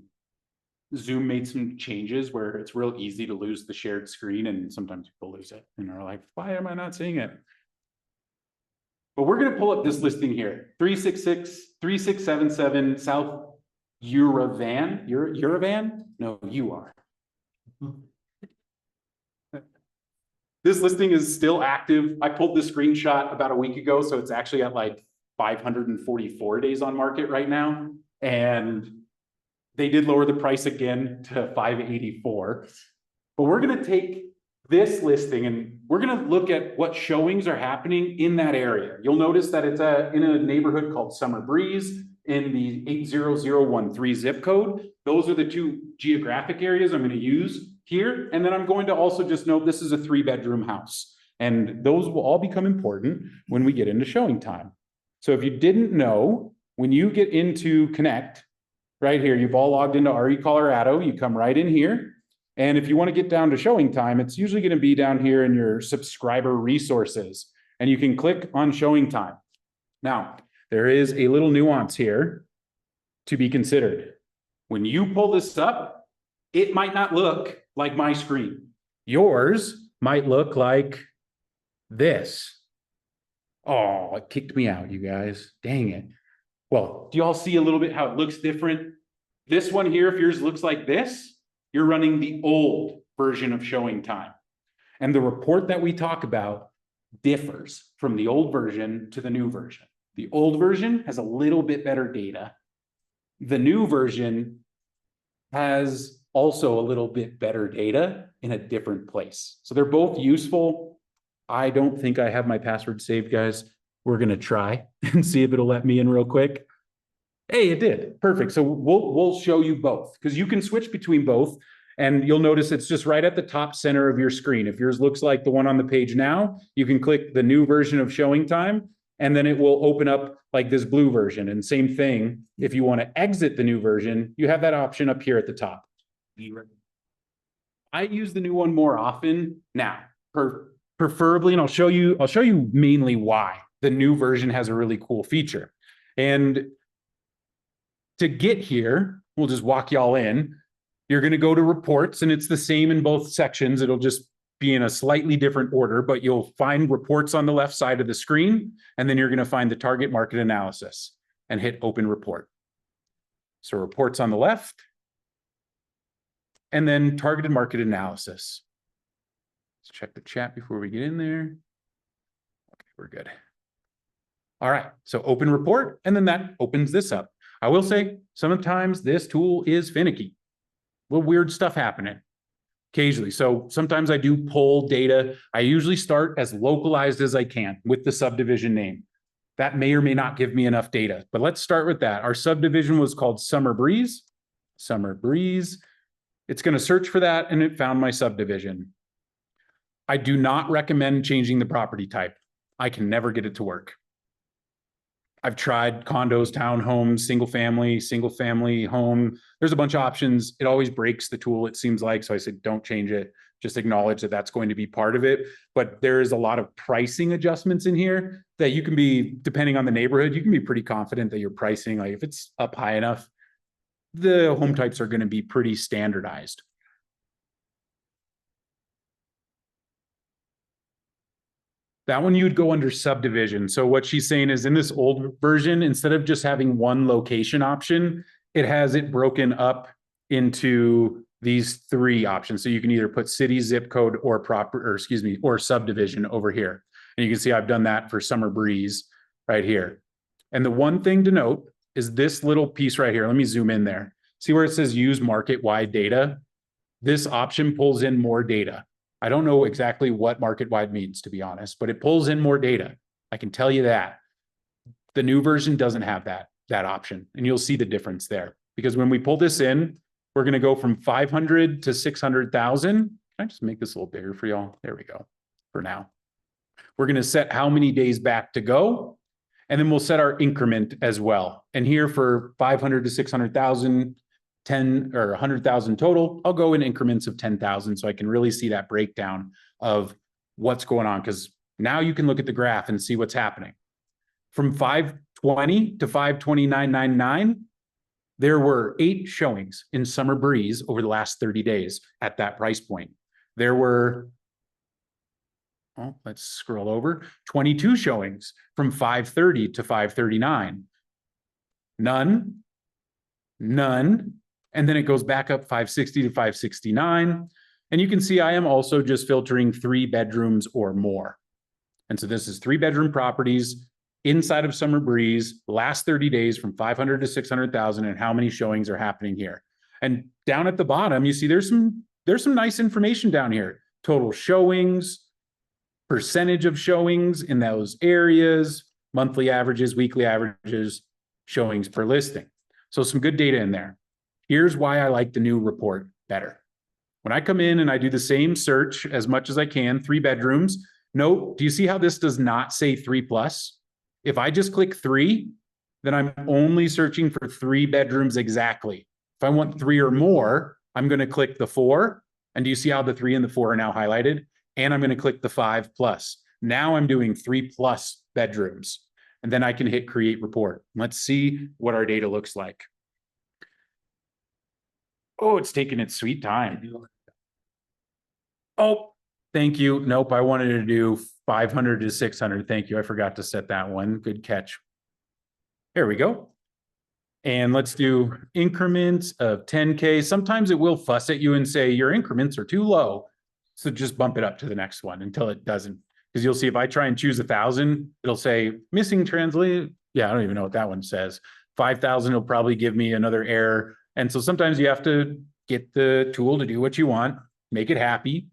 Speaker 1: Zoom made some changes where it's real easy to lose the shared screen, and sometimes people lose it and are like, why am I not seeing it? But we're going to pull up this listing here, 3677 South Uravan. Uravan? No, you are. This listing is still active. I pulled the screenshot about a week ago, so it's actually at like 544 days on market right now. And they did lower the price again to 584. But we're going to take this listing and we're going to look at what showings are happening in that area. You'll notice that it's in a neighborhood called Summer Breeze in the 80013 zip code. Those are the two geographic areas I'm going to use here. And then I'm going to also just note this is a 3-bedroom house. And those will all become important when we get into ShowingTime. So if you didn't know, when you get into Connect, right here, you've all logged into REcolorado, you come right in here. And if you want to get down to ShowingTime, it's usually going to be down here in your subscriber resources. And you can click on ShowingTime. Now, there is a little nuance here to be considered. When you pull this up, it might not look like my screen. Yours might look like this. Oh, it kicked me out, you guys. Dang it. Well, do you all see a little bit how it looks different? This one here, if yours looks like this, you're running the old version of ShowingTime. And the report that we talk about differs from the old version to the new version. The old version has a little bit better data. The new version has also a little bit better data in a different place. So they're both useful. I don't think I have my password saved, guys. We're going to try and see if it'll let me in real quick. Hey, it did. Perfect. So we'll show you both because you can switch between both. And you'll notice it's just right at the top center of your screen. If yours looks like the one on the page now, you can click the new version of ShowingTime, and then it will open up like this blue version. And same thing, if you want to exit the new version, you have that option up here at the top. I use the new one more often now, preferably, and I'll show you mainly why the new version has a really cool feature. And to get here, we'll just walk y'all in. You're going to go to reports, and it's the same in both sections. It'll just be in a slightly different order, but you'll find reports on the left side of the screen, and then you're going to find the target market analysis and hit open report. So reports on the left, and then targeted market analysis. Let's check the chat before we get in there. Okay, we're good. All right, so open report, and then that opens this up. I will say sometimes this tool is finicky. Little weird stuff happening occasionally. So sometimes I do pull data. I usually start as localized as I can with the subdivision name. That may or may not give me enough data, but let's start with that. Our subdivision was called Summer Breeze. Summer Breeze. It's going to search for that, and it found my subdivision. I do not recommend changing the property type. I can never get it to work. I've tried condos, townhomes, single family home. There's a bunch of options. It always breaks the tool, it seems like. So I said, don't change it. Just acknowledge that that's going to be part of it. But there is a lot of pricing adjustments in here that you can be, depending on the neighborhood, you can be pretty confident that your pricing, like if it's up high enough, the home types are going to be pretty standardized. That one you'd go under subdivision. So what she's saying is in this old version, instead of just having one location option, it has it broken up into these 3 options. So you can either put city, zip code, or or subdivision over here. And you can see I've done that for Summer Breeze right here. And the one thing to note is this little piece right here. Let me zoom in there. See where it says use market-wide data? This option pulls in more data. I don't know exactly what market-wide means, to be honest, but it pulls in more data. I can tell you that. The new version doesn't have that option, and you'll see the difference there. Because when we pull this in, we're going to go from 500 to 600,000. Can I just make this a little bigger for y'all? There we go. For now, we're going to set how many days back to go, and then we'll set our increment as well. And here for 500 to 600,000, 10 or 100,000 total, I'll go in increments of 10,000 so I can really see that breakdown of what's going on. Because now you can look at the graph and see what's happening. From 520 to 529.99, there were 8 showings in Summer Breeze over the last 30 days at that price point. There were, oh, let's scroll over, 22 showings from 530 to 539. None, none, and then it goes back up 560 to 569. And you can see I am also just filtering 3 bedrooms or more. And so this is 3-bedroom properties inside of Summer Breeze, last 30 days from 500 to 600,000, and how many showings are happening here. And down at the bottom, you see there's some nice information down here. Total showings, percentage of showings in those areas, monthly averages, weekly averages, showings per listing. So some good data in there. Here's why I like the new report better. When I come in and I do the same search as much as I can, 3 bedrooms, note, do you see how this does not say 3+? If I just click 3, then I'm only searching for 3 bedrooms exactly. If I want 3 or more, I'm going to click the 4. And do you see how the 3 and the 4 are now highlighted? And I'm going to click the 5+. Now I'm doing 3+ bedrooms. And then I can hit create report. Let's see what our data looks like. Oh, it's taking its sweet time. Oh, thank you. Nope, I wanted to do 500 to 600. Thank you. I forgot to set that one. Good catch. There we go. And let's do increments of 10K. Sometimes it will fuss at you and say your increments are too low. So just bump it up to the next one until it doesn't. Because you'll see if I try and choose 1,000, it'll say missing translate. Yeah, I don't even know what that one says. 5,000 will probably give me another error. And so sometimes you have to get the tool to do what you want, make it happy.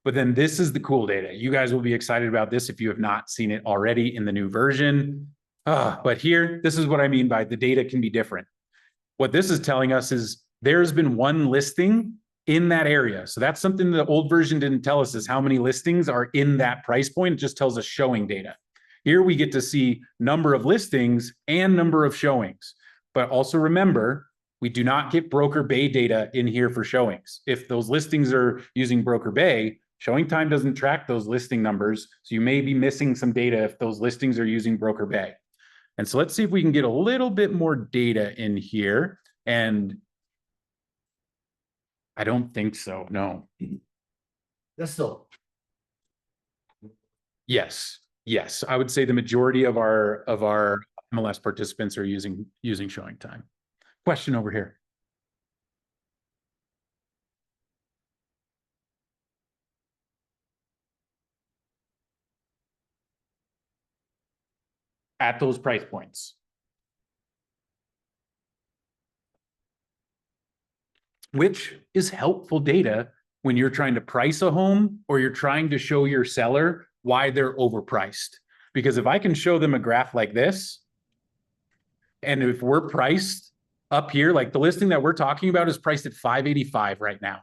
Speaker 1: But then this is the cool data. You guys will be excited about this if you have not seen it already in the new version. But here, this is what I mean by the data can be different. What this is telling us is there's been one listing in that area. So that's something the old version didn't tell us, is how many listings are in that price point. It just tells us showing data. Here we get to see number of listings and number of showings. But also remember, we do not get Broker Bay data in here for showings. If those listings are using Broker Bay, ShowingTime doesn't track those listing numbers. So you may be missing some data if those listings are using Broker Bay. And so let's see if we can get a little bit more data in here. And I don't think so, no.
Speaker 3: That's still.
Speaker 1: Yes, yes. I would say the majority of our MLS participants are using ShowingTime. Question over here. At those price points. Which is helpful data when you're trying to price a home or you're trying to show your seller why they're overpriced. Because if I can show them a graph like this, and if we're priced up here, like the listing that we're talking about is priced at 585 right now.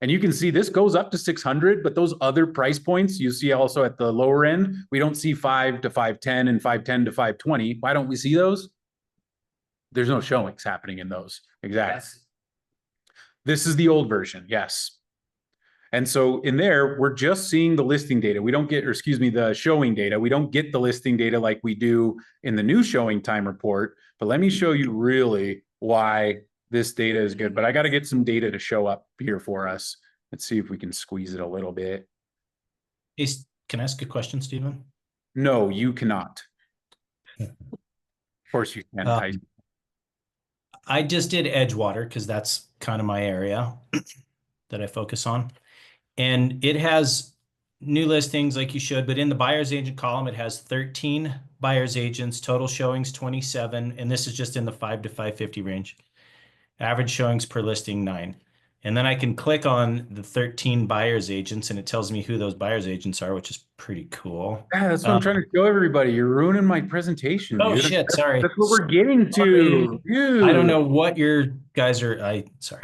Speaker 1: And you can see this goes up to 600, but those other price points you see also at the lower end, we don't see 5 to 510 and 510 to 520. Why don't we see those? There's no showings happening in those. Exactly.
Speaker 3: Yes.
Speaker 1: This is the old version. Yes. And so in there, we're just seeing the listing data. We don't get, or excuse me, the showing data. We don't get the listing data like we do in the new ShowingTime report. But let me show you really why this data is good. But I got to get some data to show up here for us. Let's see if we can squeeze it a little bit.
Speaker 2: Hey, can I ask a question, Steven?
Speaker 1: No, you cannot. Of course you can.
Speaker 2: I just did Edgewater because that's kind of my area that I focus on. And it has new listings like you should, but in the buyer's agent column, it has 13 buyer's agents, total showings 27, and this is just in the 5 to 550 range. Average showings per listing 9. And then I can click on the 13 buyer's agents and it tells me who those buyer's agents are, which is pretty cool.
Speaker 1: Yeah, that's what I'm trying to show everybody. You're ruining my presentation.
Speaker 2: Oh
Speaker 1: dude.
Speaker 2: shit, sorry.
Speaker 1: That's what we're getting to. Dude.
Speaker 2: I don't know what your guys are, sorry.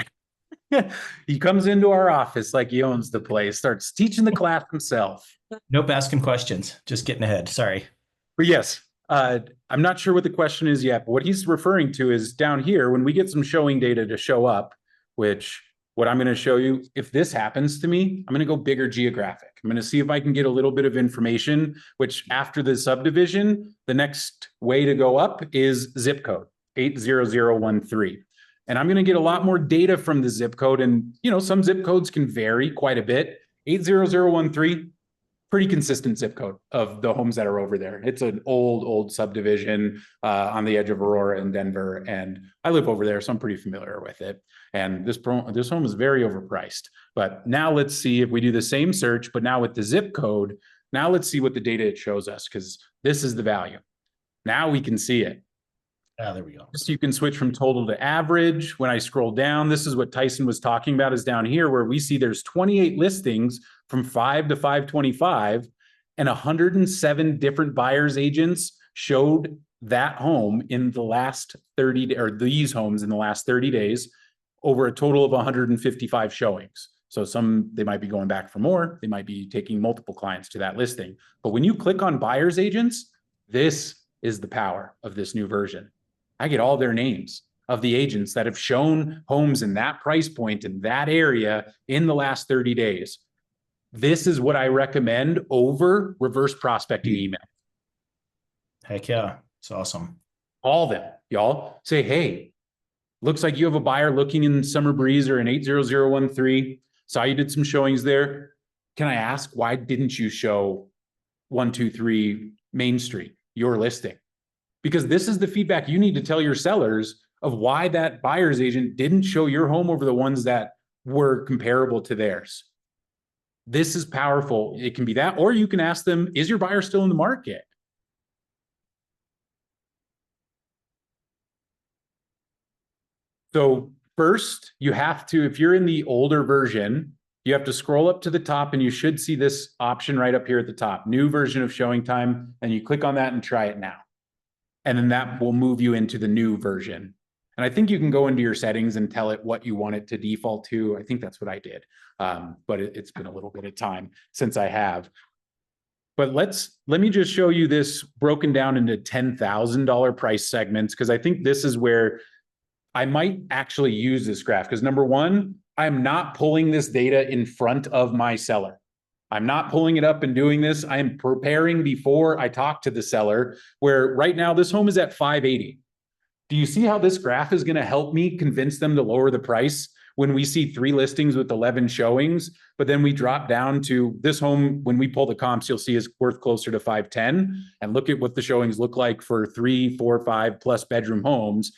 Speaker 1: He comes into our office like he owns the place, starts teaching the class himself.
Speaker 2: Nope, asking questions, just getting ahead, sorry.
Speaker 1: But yes, I'm not sure what the question is yet, but what he's referring to is down here, when we get some showing data to show up, which what I'm going to show you, if this happens to me, I'm going to go bigger geographic. I'm going to see if I can get a little bit of information, which after the subdivision, the next way to go up is zip code 80013. And I'm going to get a lot more data from the zip code. And, you know, some zip codes can vary quite a bit. 80013, pretty consistent zip code of the homes that are over there. It's an old subdivision on the edge of Aurora and Denver. And I live over there, so I'm pretty familiar with it. And this home is very overpriced. But now let's see if we do the same search, but now with the zip code, now let's see what the data it shows us, because this is the value. Now we can see it.
Speaker 2: Ah, there we go.
Speaker 1: So you can switch from total to average. When I scroll down, this is what Tyson was talking about, is down here where we see there's 28 listings from 5 to 525 and 107 different buyers agents showed that home in the last 30 or these homes in the last 30 days over a total of 155 showings. So they might be going back for more. They might be taking multiple clients to that listing. But when you click on buyers agents, this is the power of this new version. I get all their names of the agents that have shown homes in that price point in that area in the last 30 days. This is what I recommend over reverse prospecting email.
Speaker 2: Heck yeah, it's awesome.
Speaker 1: Call them, y'all. Say, hey, looks like you have a buyer looking in Summer Breeze or in 80013. Saw you did some showings there. Can I ask, why didn't you show 123 Main Street, your listing? Because this is the feedback you need to tell your sellers of why that buyer's agent didn't show your home over the ones that were comparable to theirs. This is powerful. It can be that, or you can ask them, is your buyer still in the market? So first, you have to, if you're in the older version, you have to scroll up to the top and you should see this option right up here at the top, new version of ShowingTime, and you click on that and try it now. And then that will move you into the new version. And I think you can go into your settings and tell it what you want it to default to. I think that's what I did. But it's been a little bit of time since I have. But let me just show you this broken down into $10,000 price segments, because I think this is where I might actually use this graph. Because number one, I'm not pulling this data in front of my seller. I'm not pulling it up and doing this. I am preparing before I talk to the seller, where right now this home is at 580. Do you see how this graph is going to help me convince them to lower the price when we see 3 listings with 11 showings, but then we drop down to this home, when we pull the comps, you'll see is worth closer to 510, and look at what the showings look like for 3, 4, 5 plus bedroom homes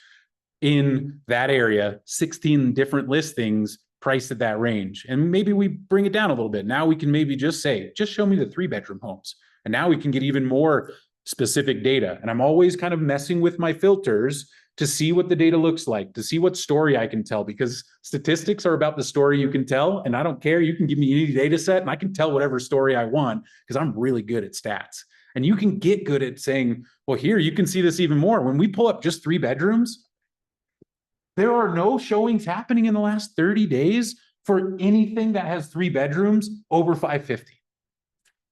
Speaker 1: in that area, 16 different listings priced at that range. And maybe we bring it down a little bit. Now we can maybe just say, just show me the 3-bedroom homes. And now we can get even more specific data. And I'm always kind of messing with my filters to see what the data looks like, to see what story I can tell, because statistics are about the story you can tell. And I don't care. You can give me any data set and I can tell whatever story I want, because I'm really good at stats. And you can get good at saying, well, here, you can see this even more. When we pull up just 3 bedrooms, there are no showings happening in the last 30 days for anything that has 3 bedrooms over 550.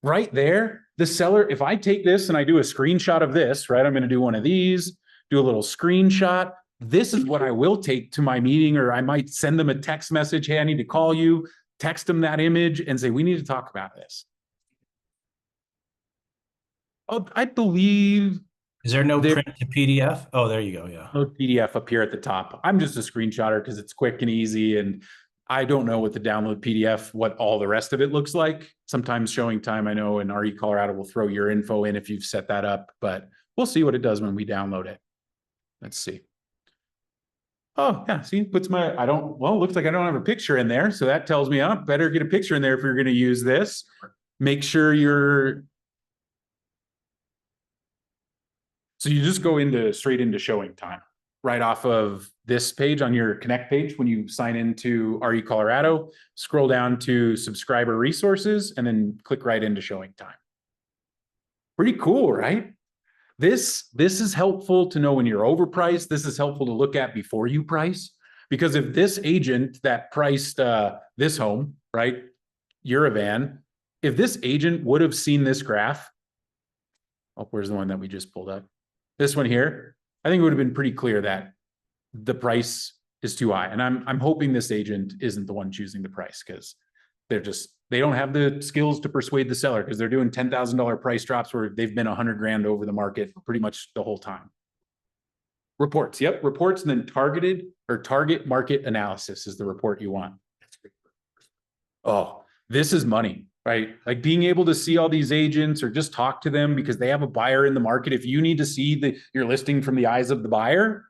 Speaker 1: Right there, the seller, if I take this and I do a screenshot of this, right, I'm going to do one of these, do a little screenshot. This is what I will take to my meeting, or I might send them a text message. Hey, I need to call you, text them that image and say, we need to talk about this. Oh, I believe.
Speaker 2: Is there no print to PDF? Oh, there you go. Yeah.
Speaker 1: No PDF up here at the top. I'm just a screenshotter because it's quick and easy. And I don't know with the download PDF what all the rest of it looks like. Sometimes ShowingTime, I know, and REcolorado will throw your info in if you've set that up, but we'll see what it does when we download it. Let's see. Oh, yeah. See, puts my, well, it looks like I don't have a picture in there. So that tells me, oh, better get a picture in there if you're going to use this. Make sure so you just go straight into ShowingTime right off of this page on your Connect page. When you sign into REcolorado, scroll down to subscriber resources and then click right into ShowingTime. Pretty cool, right? This is helpful to know when you're overpriced. This is helpful to look at before you price, because if this agent that priced this home, right, Eurovan, if this agent would have seen this graph, oh, where's the one that we just pulled up? This one here, I think it would have been pretty clear that the price is too high. And I'm hoping this agent isn't the one choosing the price, because they don't have the skills to persuade the seller, because they're doing $10,000 price drops where they've been 100 grand over the market pretty much the whole time. Reports, yep, reports, and then target market analysis is the report you want. Oh, this is money, right? Like being able to see all these agents or just talk to them because they have a buyer in the market. If you need to see your listing from the eyes of the buyer,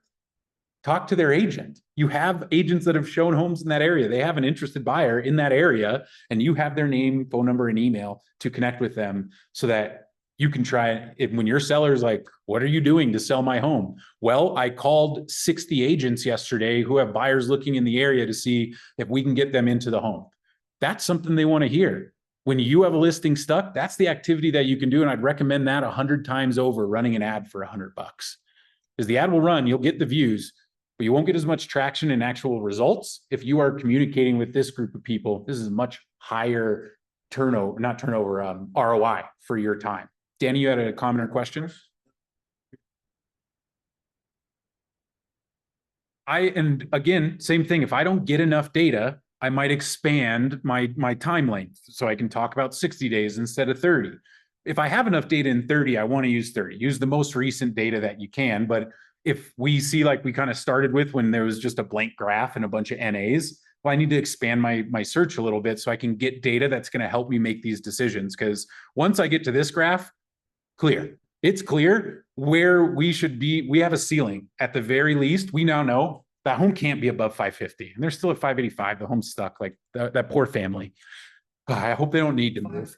Speaker 1: talk to their agent. You have agents that have shown homes in that area. They have an interested buyer in that area, and you have their name, phone number, and email to connect with them so that you can try it. When your seller's like, what are you doing to sell my home? Well, I called 60 agents yesterday who have buyers looking in the area to see if we can get them into the home. That's something they want to hear. When you have a listing stuck, that's the activity that you can do. And I'd recommend that 100 times over running an ad for $100, because the ad will run, you'll get the views, but you won't get as much traction and actual results. If you are communicating with this group of people, this is a much higher ROI for your time. Danny, you had a comment or question? And again, same thing. If I don't get enough data, I might expand my time length so I can talk about 60 days instead of 30. If I have enough data in 30, I want to use 30. Use the most recent data that you can. But if we see, like we kind of started with when there was just a blank graph and a bunch of NAs, well, I need to expand my search a little bit so I can get data that's going to help me make these decisions. Because once I get to this graph, it's clear where we should be. We have a ceiling at the very least. We now know that home can't be above 550, and they're still at 585. The home's stuck. Like that poor family. I hope they don't need to move.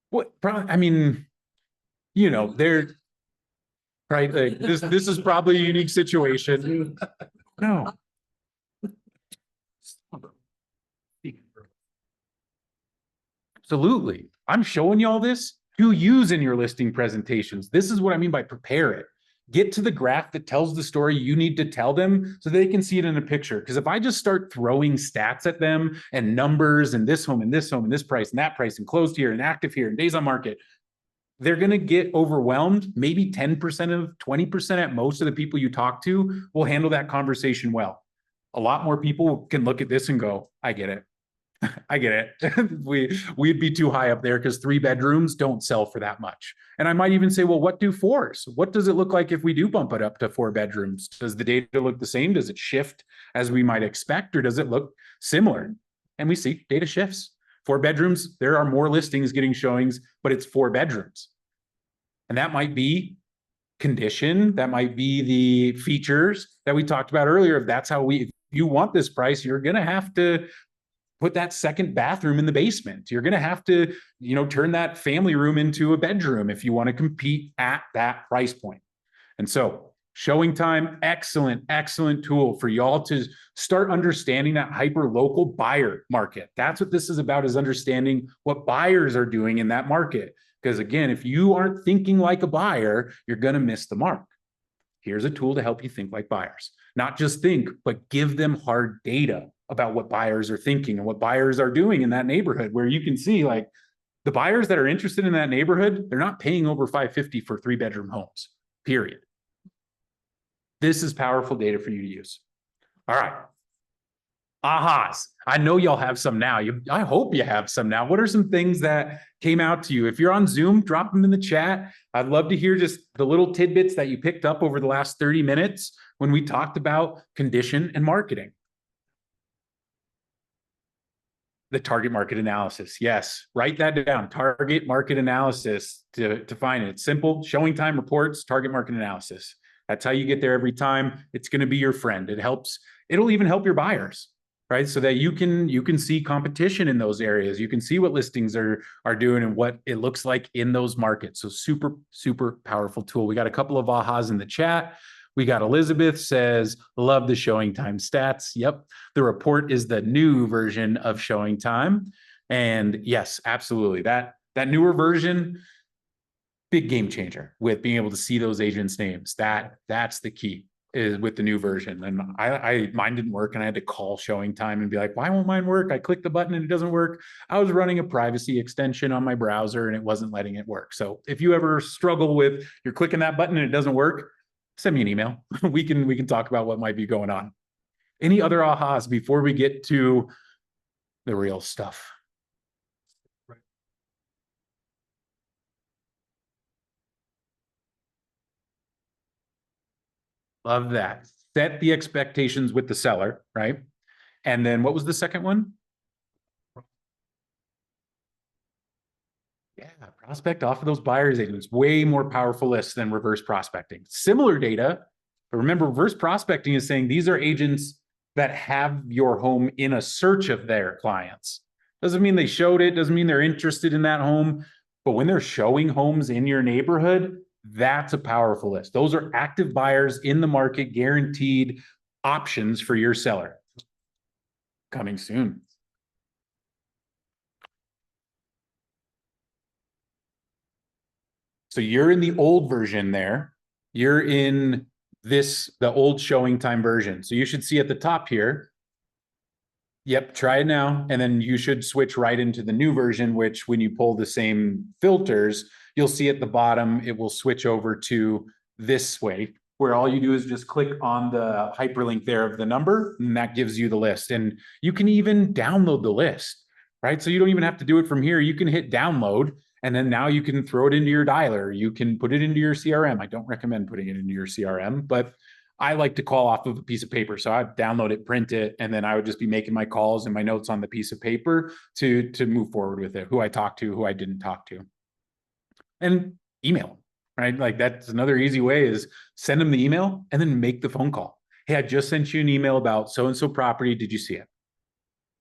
Speaker 1: What? I mean, they're right. Like, this is probably a unique situation. No. Absolutely. I'm showing you all this to use in your listing presentations. This is what I mean by prepare it. Get to the graph that tells the story you need to tell them so they can see it in a picture. Because if I just start throwing stats at them and numbers and this home and this home and this price and that price and closed here and active here and days on market, they're going to get overwhelmed. Maybe 10% of 20% at most of the people you talk to will handle that conversation well. A lot more people can look at this and go, I get it. I get it. We'd be too high up there because 3 bedrooms don't sell for that much. And I might even say, well, what do 4s? What does it look like if we do bump it up to 4 bedrooms? Does the data look the same? Does it shift as we might expect, or does it look similar? And we see data shifts. 4 bedrooms, there are more listings getting showings, but it's 4 bedrooms. And that might be condition. That might be the features that we talked about earlier. If that's how if you want this price, you're going to have to put that second bathroom in the basement. You're going to have to, turn that family room into a bedroom if you want to compete at that price point. And so ShowingTime, excellent tool for y'all to start understanding that hyper-local buyer market. That's what this is about, is understanding what buyers are doing in that market. Because again, if you aren't thinking like a buyer, you're going to miss the mark. Here's a tool to help you think like buyers. Not just think, but give them hard data about what buyers are thinking and what buyers are doing in that neighborhood, where you can see, like, the buyers that are interested in that neighborhood, they're not paying over 550 for 3-bedroom homes, period. This is powerful data for you to use. All right. Ahas. I know y'all have some now. I hope you have some now. What are some things that came out to you? If you're on Zoom, drop them in the chat. I'd love to hear just the little tidbits that you picked up over the last 30 minutes when we talked about condition and marketing. The target market analysis. Yes, write that down. Target market analysis to find it. It's simple. ShowingTime reports, target market analysis. That's how you get there every time. It's going to be your friend. It'll even help your buyers, right? So that you can see competition in those areas. You can see what listings are doing and what it looks like in those markets. So super, super powerful tool. We got a couple of ahas in the chat. We got Elizabeth says, love the ShowingTime stats. Yep. The report is the new version of ShowingTime. And yes, absolutely. That newer version, big game changer with being able to see those agents' names. That's the key, is with the new version. And mine didn't work, and I had to call ShowingTime and be like, why won't mine work? I clicked the button and it doesn't work. I was running a privacy extension on my browser and it wasn't letting it work. So if you ever struggle with, you're clicking that button and it doesn't work, send me an email. we can talk about what might be going on. Any other ahas before we get to the real stuff? Love that. Set the expectations with the seller, right? And then what was the second one? Yeah, prospect off of those buyer's agents. Way more powerful list than reverse prospecting. Similar data, but remember, reverse prospecting is saying these are agents that have your home in a search of their clients. Doesn't mean they showed it, doesn't mean they're interested in that home, but when they're showing homes in your neighborhood, that's a powerful list. Those are active buyers in the market, guaranteed options for your seller. Coming soon. So you're in the old version there. You're in the old ShowingTime version. So you should see at the top here. Yep, try it now. And then you should switch right into the new version, which when you pull the same filters, you'll see at the bottom, it will switch over to this way, where all you do is just click on the hyperlink there of the number, and that gives you the list. And you can even download the list, right? So you don't even have to do it from here. You can hit download, and then now you can throw it into your dialer. You can put it into your CRM. I don't recommend putting it into your CRM, but I like to call off of a piece of paper. So I'd download it, print it, and then I would just be making my calls and my notes on the piece of paper to move forward with it, who I talked to, who I didn't talk to. And email, right? Like that's another easy way, is send them the email and then make the phone call. Hey, I just sent you an email about so-and-so property. Did you see it?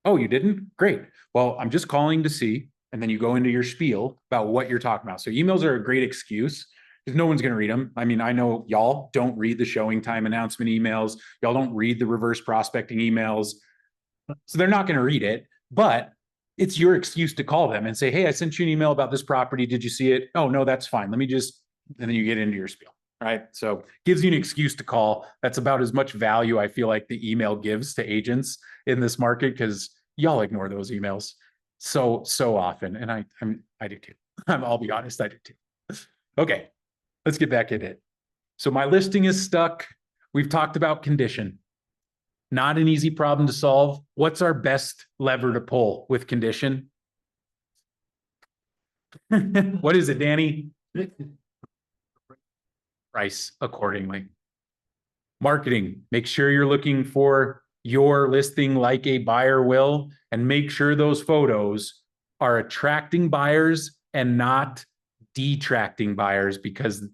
Speaker 1: Oh, you didn't? Great. Well, I'm just calling to see. And then you go into your spiel about what you're talking about. So emails are a great excuse, because no one's going to read them. I mean, I know y'all don't read the ShowingTime announcement emails. Y'all don't read the reverse prospecting emails. So they're not going to read it, but it's your excuse to call them and say, hey, I sent you an email about this property. Did you see it? Oh, no, that's fine. Let me just, and then you get into your spiel, right? So gives you an excuse to call. That's about as much value I feel like the email gives to agents in this market, because y'all ignore those emails so often. And I do too. I'll be honest, I do too. Okay. Let's get back in it. So my listing is stuck. We've talked about condition. Not an easy problem to solve. What's our best lever to pull with condition? What is it, Danny? Price accordingly. Marketing. Make sure you're looking for your listing like a buyer will, and make sure those photos are attracting buyers and not detracting buyers, because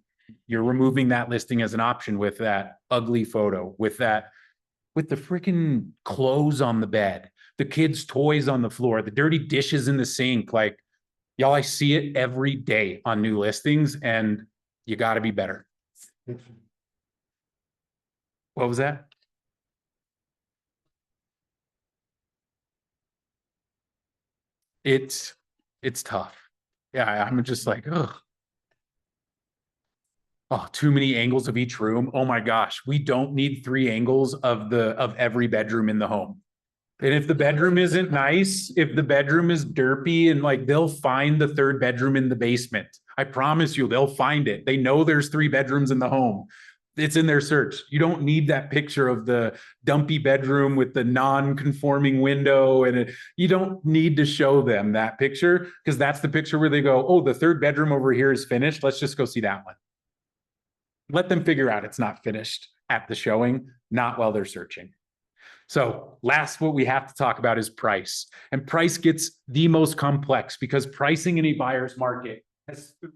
Speaker 1: you're removing that listing as an option with that ugly photo, with the freaking clothes on the bed, the kids' toys on the floor, the dirty dishes in the sink. Like, y'all, I see it every day on new listings, and you got to be better. What was that? It's tough. Yeah, I'm just like, oh, too many angles of each room. Oh my gosh, we don't need 3 angles of every bedroom in the home. And if the bedroom isn't nice, if the bedroom is derpy, and like, they'll find the 3rd bedroom in the basement. I promise you, they'll find it. They know there's 3 bedrooms in the home. It's in their search. You don't need that picture of the dumpy bedroom with the non-conforming window. And you don't need to show them that picture, because that's the picture where they go, oh, the 3rd bedroom over here is finished. Let's just go see that one. Let them figure out it's not finished at the showing, not while they're searching. So last, what we have to talk about is price. And price gets the most complex, because pricing in a buyer's market has 3.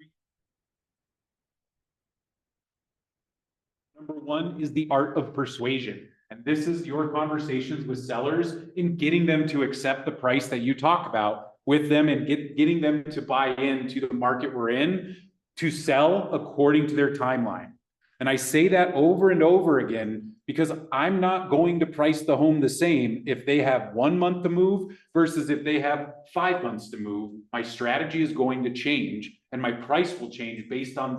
Speaker 1: Number 1 is the art of persuasion. And this is your conversations with sellers in getting them to accept the price that you talk about with them and getting them to buy into the market we're in to sell according to their timeline. And I say that over and over again because I'm not going to price the home the same if they have 1 month to move versus if they have 5 months to move. My strategy is going to change and my price will change based on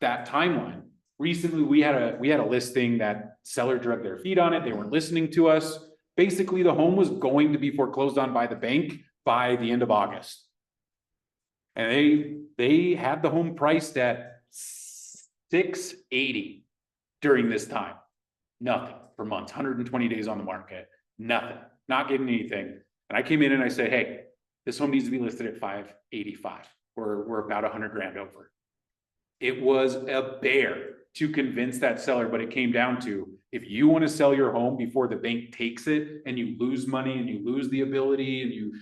Speaker 1: that timeline. Recently, we had a listing that seller dragged their feet on it. They weren't listening to us. Basically, the home was going to be foreclosed on by the bank by the end of August. And they had the home priced at $680 during this time. Nothing for months, 120 days on the market, nothing, not getting anything. And I came in and I said, hey, this home needs to be listed at $585. We're about 100 grand over. It was a bear to convince that seller, but it came down to, if you want to sell your home before the bank takes it and you lose money and you lose the ability and you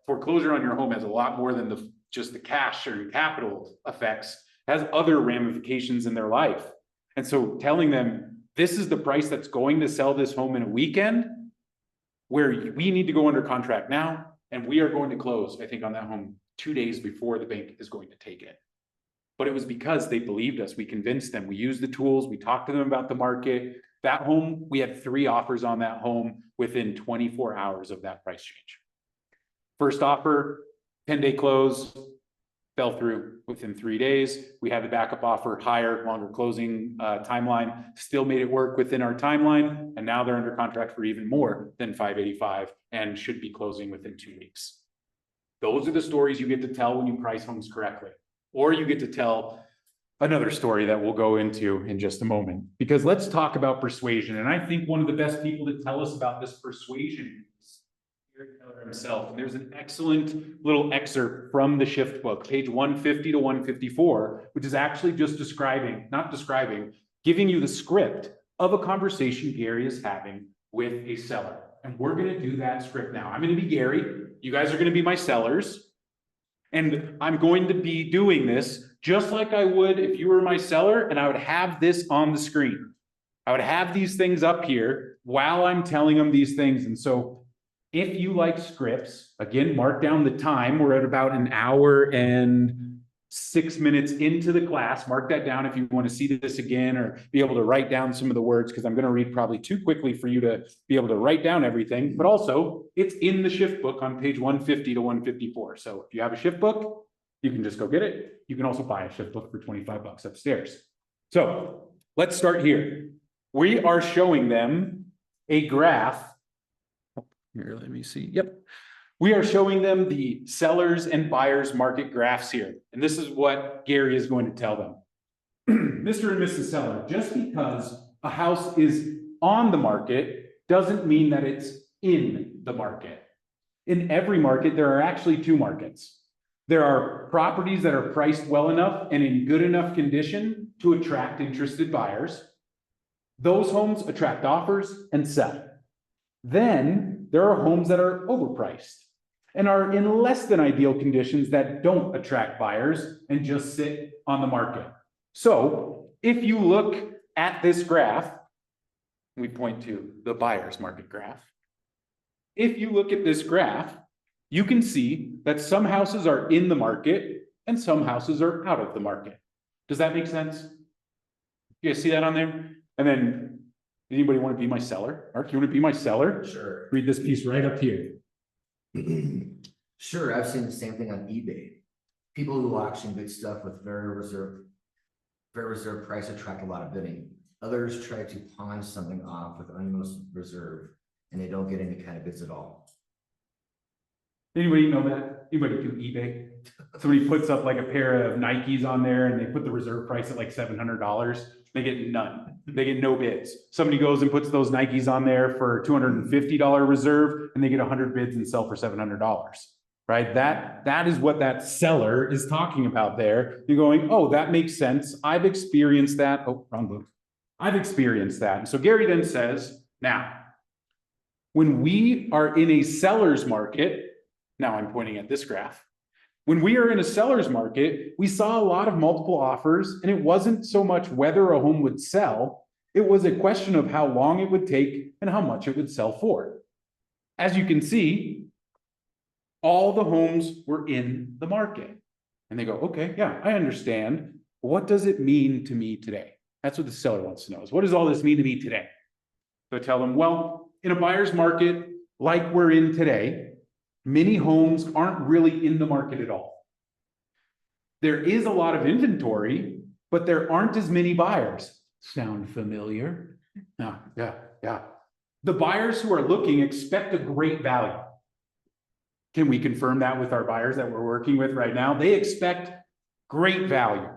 Speaker 1: foreclosure on your home has a lot more than just the cash or capital effects, has other ramifications in their life. And so telling them, this is the price that's going to sell this home in a weekend, where we need to go under contract now, and we are going to close, I think, on that home 2 days before the bank is going to take it. But it was because they believed us. We convinced them. We used the tools. We talked to them about the market. That home, we had 3 offers on that home within 24 hours of that price change. First offer, 10-day close, fell through within 3 days. We had the backup offer, higher, longer closing timeline, still made it work within our timeline. And now they're under contract for even more than $585 and should be closing within 2 weeks. Those are the stories you get to tell when you price homes correctly. Or you get to tell another story that we'll go into in just a moment. Because let's talk about persuasion. And I think one of the best people to tell us about this persuasion is himself. And there's an excellent little excerpt from the shift book, page 150 to 154, which is actually just giving you the script of a conversation Gary is having with a seller. And we're going to do that script now. I'm going to be Gary. You guys are going to be my sellers. And I'm going to be doing this just like I would if you were my seller, and I would have this on the screen. I would have these things up here while I'm telling them these things. And so if you like scripts, again, mark down the time. We're at about 1 hour and 6 minutes into the class. Mark that down if you want to see this again or be able to write down some of the words, because I'm going to read probably too quickly for you to be able to write down everything. But also, it's in the shift book on page 150 to 154. So if you have a shift book, you can just go get it. You can also buy a shift book for 25 bucks upstairs. So let's start here. We are showing them a graph. Here, let me see. Yep. We are showing them the sellers and buyers market graphs here. And this is what Gary is going to tell them. Mr. and Mrs. Seller, just because a house is on the market doesn't mean that it's in the market. In every market, there are actually 2 markets. There are properties that are priced well enough and in good enough condition to attract interested buyers. Those homes attract offers and sell. Then there are homes that are overpriced and are in less than ideal conditions that don't attract buyers and just sit on the market. So if you look at this graph, we point to the buyer's market graph. If you look at this graph, you can see that some houses are in the market and some houses are out of the market. Does that make sense? You guys see that on there? And then, anybody want to be my seller? Mark, you want to be my seller?
Speaker 3: Sure.
Speaker 1: Read this piece right up here.
Speaker 3: Sure, I've seen the same thing on eBay. People who auction good stuff with very reserved price attract a lot of bidding. Others try to pawn something off with utmost reserve, and they don't get any kind of bids at all.
Speaker 1: Anybody know that? Anybody do eBay? Somebody puts up like a pair of Nikes on there and they put the reserve price at like $700. They get none. They get no bids. Somebody goes and puts those Nikes on there for $250 reserve and they get 100 bids and sell for $700, right? That is what that seller is talking about there. You're going, oh, that makes sense. I've experienced that. Oh, wrong book. I've experienced that. And so Gary then says, now, when we are in a seller's market, now I'm pointing at this graph. When we are in a seller's market, we saw a lot of multiple offers, and it wasn't so much whether a home would sell, It was a question of how long it would take and how much it would sell for. As you can see, all the homes were in the market. And they go, okay, yeah, I understand. What does it mean to me today? That's what the seller wants to know is, what does all this mean to me today? So I tell them, well, in a buyer's market like we're in today, many homes aren't really in the market at all. There is a lot of inventory, but there aren't as many buyers. Sound familiar? Yeah. The buyers who are looking expect a great value. Can we confirm that with our buyers that we're working with right now? They expect great value,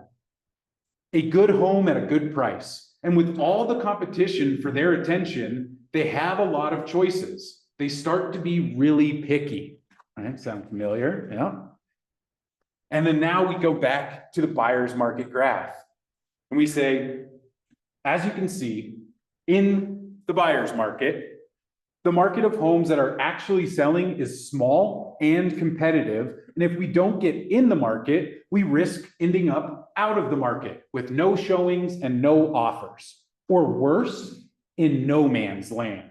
Speaker 1: a good home at a good price. And with all the competition for their attention, they have a lot of choices. They start to be really picky. All right, sound familiar? Yeah. And then now we go back to the buyer's market graph. And we say, as you can see, in the buyer's market, the market of homes that are actually selling is small and competitive. And if we don't get in the market, we risk ending up out of the market with no showings and no offers, or worse, in no man's land,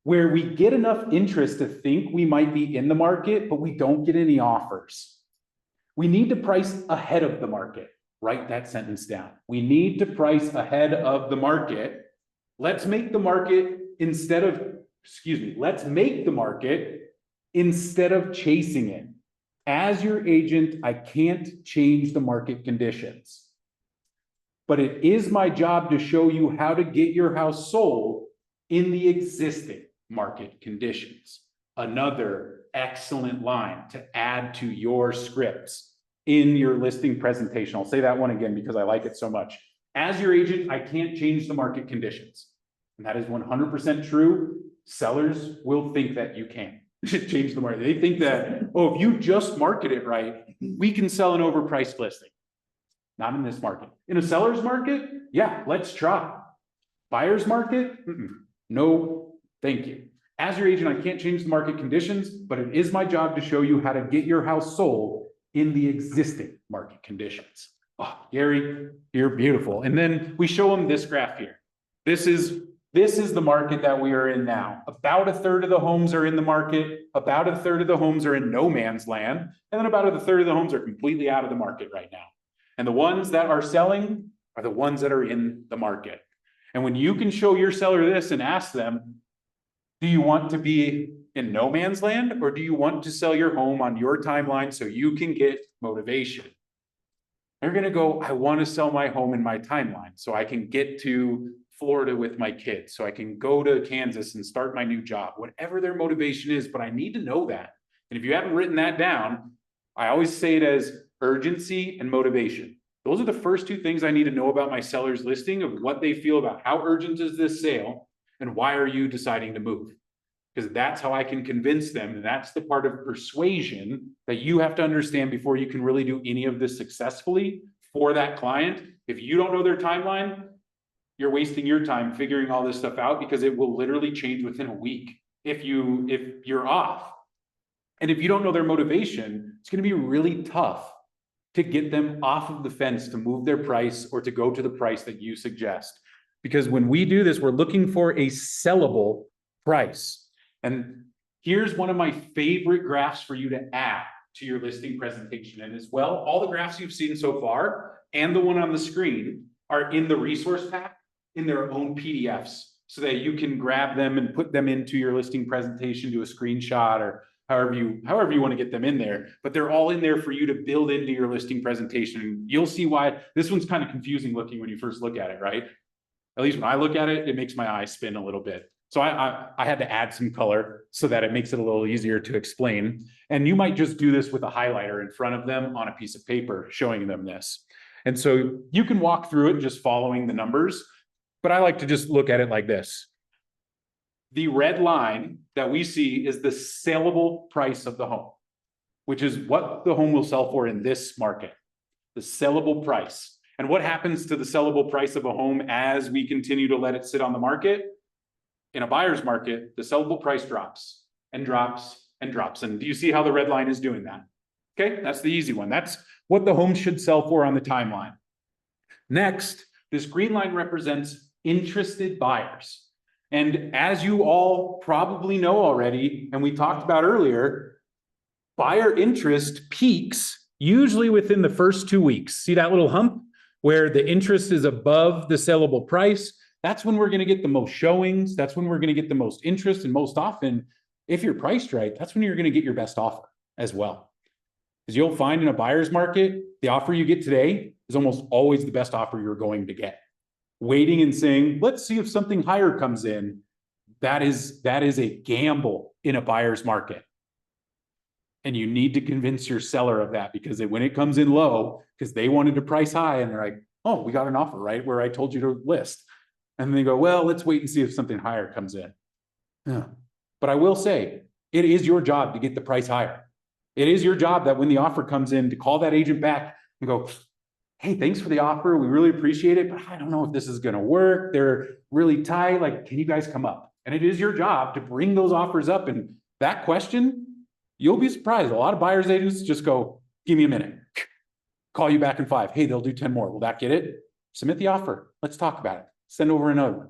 Speaker 1: where we get enough interest to think we might be in the market, but we don't get any offers. We need to price ahead of the market. Write that sentence down. We need to price ahead of the market. Let's make the market instead of chasing it. As your agent, I can't change the market conditions, but it is my job to show you how to get your house sold in the existing market conditions. Another excellent line to add to your scripts in your listing presentation. I'll say that one again because I like it so much. As your agent, I can't change the market conditions. And that is 100% true. Sellers will think that you can change the market. They think that, oh, if you just market it right, we can sell an overpriced listing. Not in this market. In a seller's market, yeah, let's try. Buyer's market, no, thank you. As your agent, I can't change the market conditions, but it is my job to show you how to get your house sold in the existing market conditions. Oh, Gary, you're beautiful. And then we show them this graph here. This is the market that we are in now. About a third of the homes are in the market. About a third of the homes are in no man's land. And then about a third of the homes are completely out of the market right now. And the ones that are selling are the ones that are in the market. And when you can show your seller this and ask them, do you want to be in no man's land, or do you want to sell your home on your timeline so you can get motivation? They're going to go, I want to sell my home in my timeline so I can get to Florida with my kids, so I can go to Kansas and start my new job, whatever their motivation is, but I need to know that. And if you haven't written that down, I always say it as urgency and motivation. Those are the first two things I need to know about my seller's listing, of what they feel about how urgent is this sale and why are you deciding to move? Because that's how I can convince them. And that's the part of persuasion that you have to understand before you can really do any of this successfully for that client. If you don't know their timeline, you're wasting your time figuring all this stuff out, because it will literally change within a week if you're off. And if you don't know their motivation, it's going to be really tough to get them off of the fence to move their price or to go to the price that you suggest. Because when we do this, we're looking for a sellable price. And here's one of my favorite graphs for you to add to your listing presentation. And as well, all the graphs you've seen so far and the one on the screen are in the resource pack in their own PDFs, so that you can grab them and put them into your listing presentation, do a screenshot, or however you want to get them in there. But they're all in there for you to build into your listing presentation. And you'll see why this one's kind of confusing looking when you first look at it, right? At least when I look at it, it makes my eyes spin a little bit. So I had to add some color so that it makes it a little easier to explain. And you might just do this with a highlighter in front of them on a piece of paper showing them this. And so you can walk through it just following the numbers, but I like to just look at it like this. The red line that we see is the sellable price of the home, which is what the home will sell for in this market, the sellable price. And what happens to the sellable price of a home as we continue to let it sit on the market? In a buyer's market, the sellable price drops and drops and drops. And do you see how the red line is doing that? Okay, that's the easy one. That's what the home should sell for on the timeline. Next, this green line represents interested buyers. And as you all probably know already, and we talked about earlier, buyer interest peaks usually within the first 2 weeks. See that little hump where the interest is above the sellable price? That's when we're going to get the most showings. That's when we're going to get the most interest. And most often, if you're priced right, that's when you're going to get your best offer as well. Because you'll find in a buyer's market, the offer you get today is almost always the best offer you're going to get. Waiting and saying, let's see if something higher comes in, that is a gamble in a buyer's market. And you need to convince your seller of that, because when it comes in low, because they wanted to price high and they're like, oh, we got an offer, right, where I told you to list. And they go, well, let's wait and see if something higher comes in. Yeah. But I will say, it is your job to get the price higher. It is your job that when the offer comes in, to call that agent back and go, hey, thanks for the offer. We really appreciate it, but I don't know if this is going to work. They're really tight. Like, can you guys come up? And it is your job to bring those offers up. And that question, you'll be surprised. A lot of buyer's agents just go, give me a minute. Call you back in 5. Hey, they'll do 10 more. Will that get it? Submit the offer. Let's talk about it. Send over another one.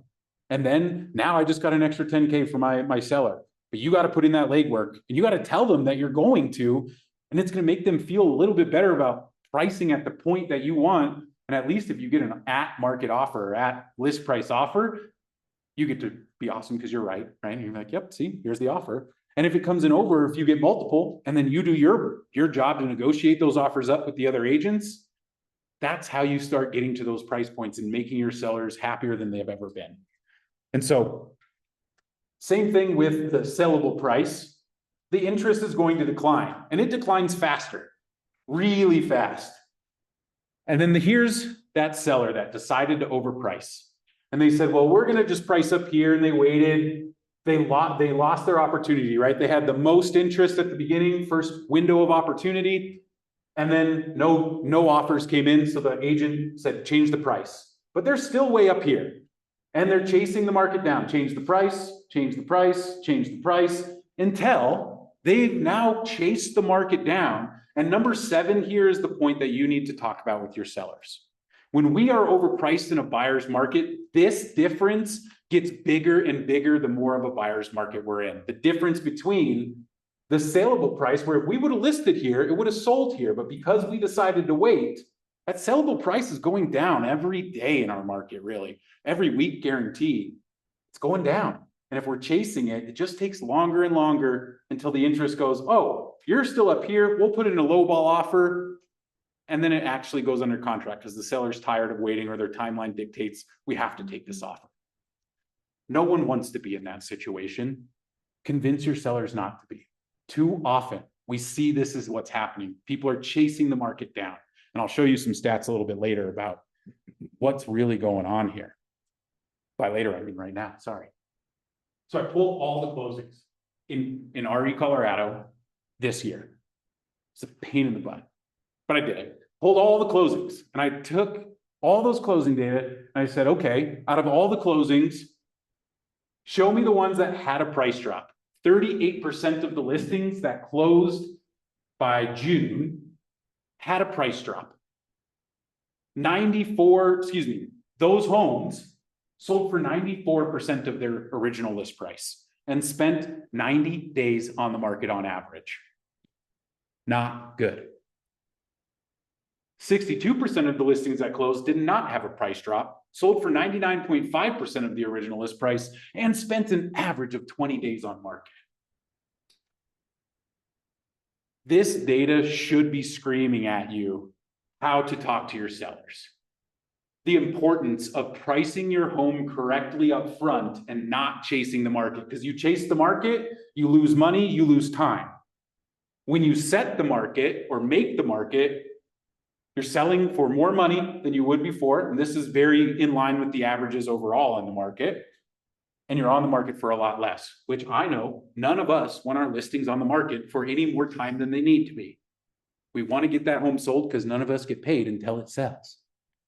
Speaker 1: And then now I just got an extra 10K for my seller. But you got to put in that legwork, and you got to tell them that you're going to, and it's going to make them feel a little bit better about pricing at the point that you want. And at least if you get an at market offer or at list price offer, you get to be awesome because you're right? And you're like, yep, see, here's the offer. And if it comes in over, if you get multiple, and then you do your job to negotiate those offers up with the other agents, that's how you start getting to those price points and making your sellers happier than they've ever been. And so, same thing with the sellable price. The interest is going to decline, and it declines faster, really fast. And then here's that seller that decided to overprice. And they said, well, we're going to just price up here, and they waited. They lost their opportunity, right? They had the most interest at the beginning, first window of opportunity, and then no offers came in. So the agent said, change the price. But they're still way up here. And they're chasing the market down. Change the price, change the price, change the price, until they've now chased the market down. And number 7 here is the point that you need to talk about with your sellers. When we are overpriced in a buyer's market, this difference gets bigger and bigger the more of a buyer's market we're in. The difference between the saleable price, where if we would have listed here, it would have sold here. But because we decided to wait, that sellable price is going down every day in our market, really. Every week guaranteed, it's going down. And if we're chasing it, it just takes longer and longer until the interest goes, oh, you're still up here. We'll put in a lowball offer. And then it actually goes under contract because the seller's tired of waiting, or their timeline dictates we have to take this offer. No one wants to be in that situation. Convince your sellers not to be. Too often, we see this is what's happening. People are chasing the market down. And I'll show you some stats a little bit later about what's really going on here. By later, I mean right now, sorry. So I pulled all the closings in REcolorado this year. It's a pain in the butt, but I did it. Pulled all the closings, and I took all those closing data, and I said, okay, out of all the closings, show me the ones that had a price drop. 38% of the listings that closed by June had a price drop. Those homes sold for 94% of their original list price and spent 90 days on the market on average. Not good. 62% of the listings that closed did not have a price drop, sold for 99.5% of the original list price, and spent an average of 20 days on market. This data should be screaming at you how to talk to your sellers. The importance of pricing your home correctly up front and not chasing the market. Because you chase the market, you lose money, you lose time. When you set the market or make the market, you're selling for more money than you would before. And this is very in line with the averages overall in the market. And you're on the market for a lot less, which I know none of us want our listings on the market for any more time than they need to be. We want to get that home sold because none of us get paid until it sells.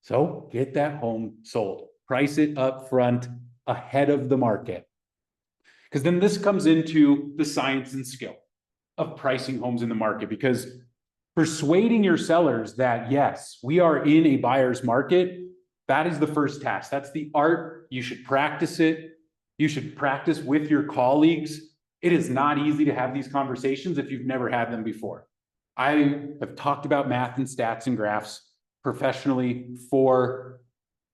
Speaker 1: So get that home sold. Price it up front ahead of the market. Because then this comes into the science and skill of pricing homes in the market, because persuading your sellers that yes, we are in a buyer's market, That is the first task. That's the art. You should practice it. You should practice with your colleagues. It is not easy to have these conversations if you've never had them before. I have talked about math and stats and graphs professionally for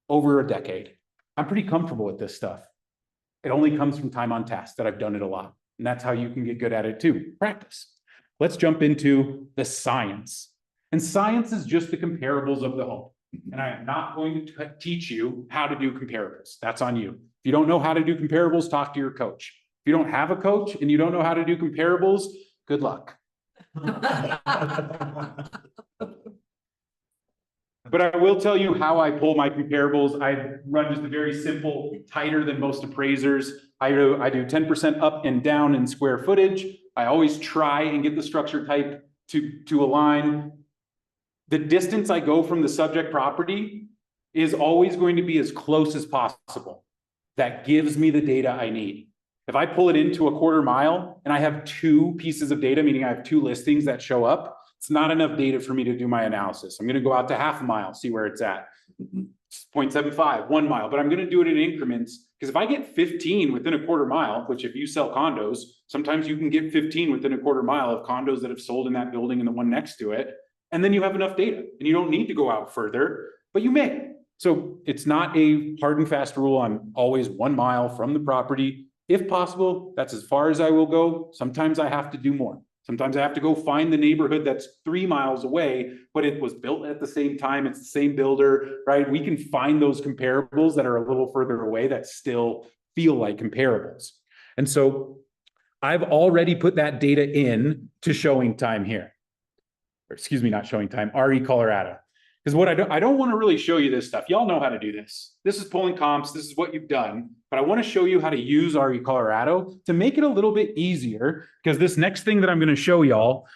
Speaker 1: over a decade. I'm pretty comfortable with this stuff. It only comes from time on task that I've done it a lot. And that's how you can get good at it too, practice. Let's jump into the science. And science is just the comparables of the home. And I am not going to teach you how to do comparables. That's on you. If you don't know how to do comparables, talk to your coach. If you don't have a coach and you don't know how to do comparables, good luck. But I will tell you how I pull my comparables. I run just a very simple, tighter than most appraisers. I do 10% up and down in square footage. I always try and get the structure type to align. The distance I go from the subject property is always going to be as close as possible. That gives me the data I need. If I pull it into a quarter mile and I have 2 pieces of data, meaning I have 2 listings that show up, it's not enough data for me to do my analysis. I'm going to go out to half a mile, see where it's at. 0.75, 1 mile, but I'm going to do it in increments, because if I get 15 within a quarter mile, which if you sell condos, sometimes you can get 15 within a quarter mile of condos that have sold in that building and the one next to it, and then you have enough data and you don't need to go out further, but you may. So it's not a hard and fast rule. I'm always 1 mile from the property. If possible, that's as far as I will go. Sometimes I have to do more. Sometimes I have to go find the neighborhood that's 3 miles away, but it was built at the same time. It's the same builder, right? We can find those comparables that are a little further away that still feel like comparables. And so I've already put that data in to ShowingTime here. Or excuse me, not ShowingTime, REcolorado. Because what I don't want to really show you this stuff. Y'all know how to do this. This is pulling comps. This is what you've done. But I want to show you how to use REcolorado to make it a little bit easier. Because this next thing that I'm going to show y'all,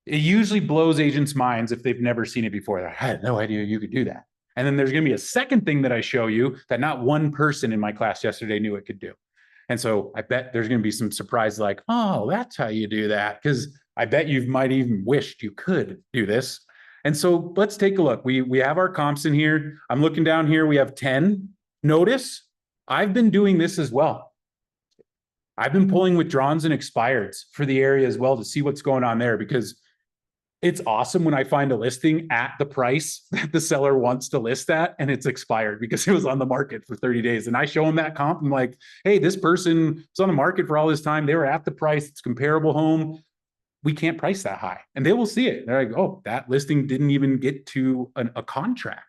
Speaker 1: it usually blows agents' minds if they've never seen it before. I had no idea you could do that. And then there's going to be a second thing that I show you that not one person in my class yesterday knew it could do. And so I bet there's going to be some surprise like, oh, that's how you do that. Because I bet you might even wished you could do this. And so let's take a look. We have our comps in here. I'm looking down here. We have 10. Notice I've been doing this as well. I've been pulling withdrawns and expireds for the area as well to see what's going on there, because it's awesome when I find a listing at the price that the seller wants to list at and it's expired because it was on the market for 30 days. And I show them that comp. I'm like, hey, this person was on the market for all this time. They were at the price. It's comparable home. We can't price that high. And they will see it. They're like, oh, that listing didn't even get to a contract.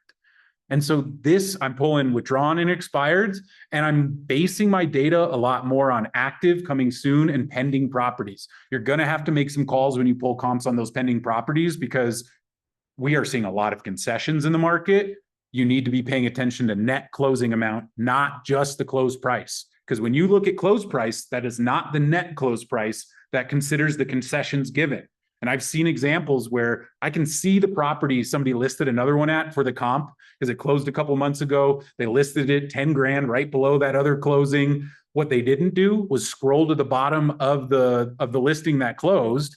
Speaker 1: And so this, I'm pulling withdrawn and expireds, and I'm basing my data a lot more on active, coming soon, and pending properties. You're going to have to make some calls when you pull comps on those pending properties, because we are seeing a lot of concessions in the market. You need to be paying attention to net closing amount, not just the close price. Because when you look at close price, that is not the net close price. That considers the concessions given. And I've seen examples where I can see the property somebody listed another one at for the comp because it closed a couple months ago. They listed it 10 grand right below that other closing. What they didn't do was scroll to the bottom of the listing that closed.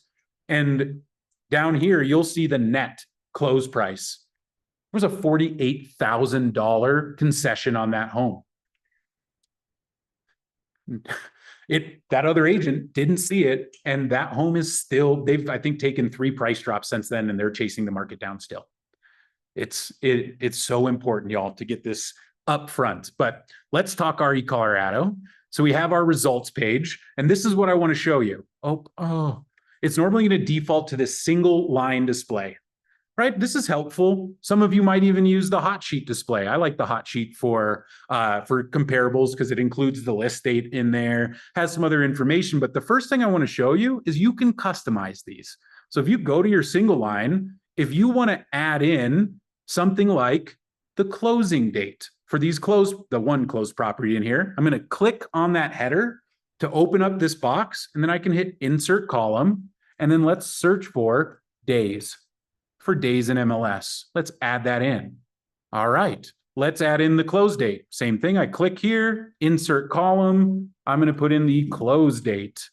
Speaker 1: And down here, you'll see the net close price. There was a $48,000 concession on that home. That other agent didn't see it, and that home is still, they've, I think, taken 3 price drops since then, and they're chasing the market down still. It's so important, y'all, to get this up front. But let's talk REcolorado. So we have our results page, and this is what I want to show you. It's normally going to default to this single line display. Right? This is helpful. Some of you might even use the hot sheet display. I like the hot sheet for comparables because it includes the list date in there, has some other information. But the first thing I want to show you is you can customize these. So if you go to your single line, if you want to add in something like the closing date for these the one closed property in here, I'm going to click on that header to open up this box, and then I can hit insert column, and then let's search for days. For days in MLS. Let's add that in. All right, let's add in the close date. Same thing, I click here, insert column. I'm going to put in the close date.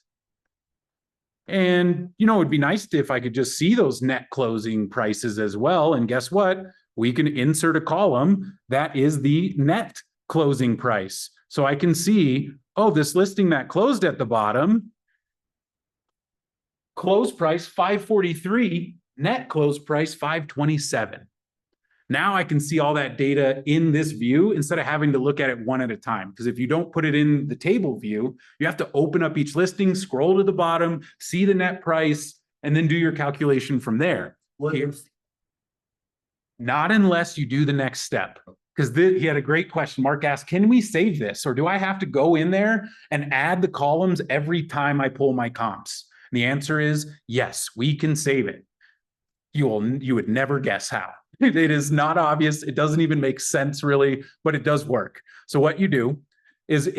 Speaker 1: And, you know, it'd be nice if I could just see those net closing prices as well. And guess what? we can insert a column that is the net closing price. So I can see, oh, this listing that closed at the bottom, close price 543, net close price 527. Now I can see all that data in this view instead of having to look at it one at a time. Because if you don't put it in the table view, you have to open up each listing, scroll to the bottom, see the net price, and then do your calculation from there. Not unless you do the next step. Because he had a great question. Mark asked, can we save this? Or do I have to go in there and add the columns every time I pull my comps? And the answer is yes, we can save it. You would never guess how. It is not obvious. It doesn't even make sense really, but it does work. So what you do is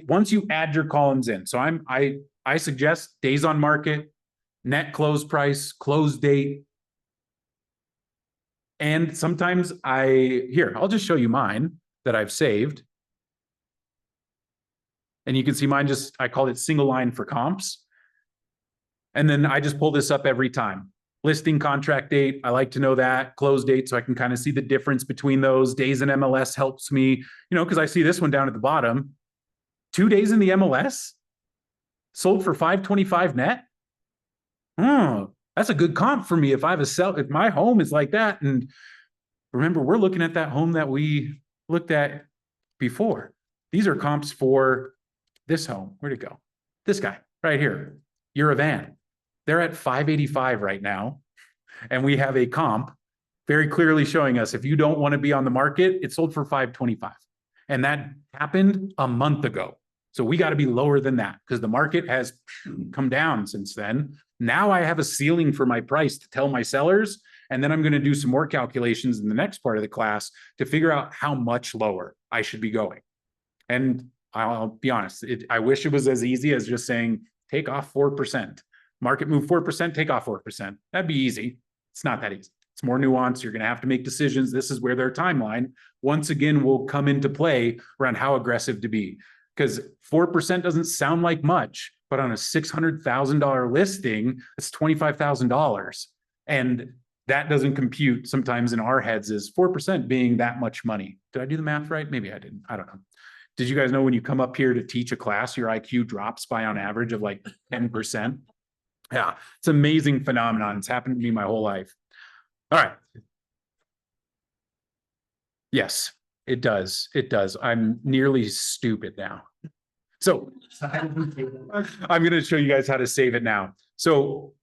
Speaker 1: once you add your columns in, so I suggest days on market, net close price, close date. And sometimes I'll just show you mine that I've saved. And you can see mine I called it single line for comps. And then I just pull this up every time. Listing contract date, I like to know that. Close date, so I can kind of see the difference between those. Days in MLS helps me, because I see this one down at the bottom. 2 days in the MLS, sold for 525 net. That's a good comp for me if I have if my home is like that. And remember, we're looking at that home that we looked at before. These are comps for this home. Where'd it go? This guy right here, Van. They're at 585 right now. And we have a comp very clearly showing us if you don't want to be on the market, it sold for 525. And that happened a month ago. So we got to be lower than that because the market has come down since then. Now I have a ceiling for my price to tell my sellers. And then I'm going to do some more calculations in the next part of the class to figure out how much lower I should be going. And I'll be honest, I wish it was as easy as just saying, take off 4%. Market move 4%, take off 4%. That'd be easy. It's not that easy. It's more nuanced. You're going to have to make decisions. This is where their timeline, once again, will come into play around how aggressive to be. Because 4% doesn't sound like much, but on a $600,000 listing, it's $25,000. And that doesn't compute sometimes in our heads as 4% being that much money. Did I do the math right? Maybe I didn't. I don't know. Did you guys know when you come up here to teach a class, your IQ drops by on average of like 10%? Yeah, it's an amazing phenomenon. It's happened to me my whole life. All right. Yes, it does. It does. I'm nearly stupid now. So I'm going to show you guys how to save it now. So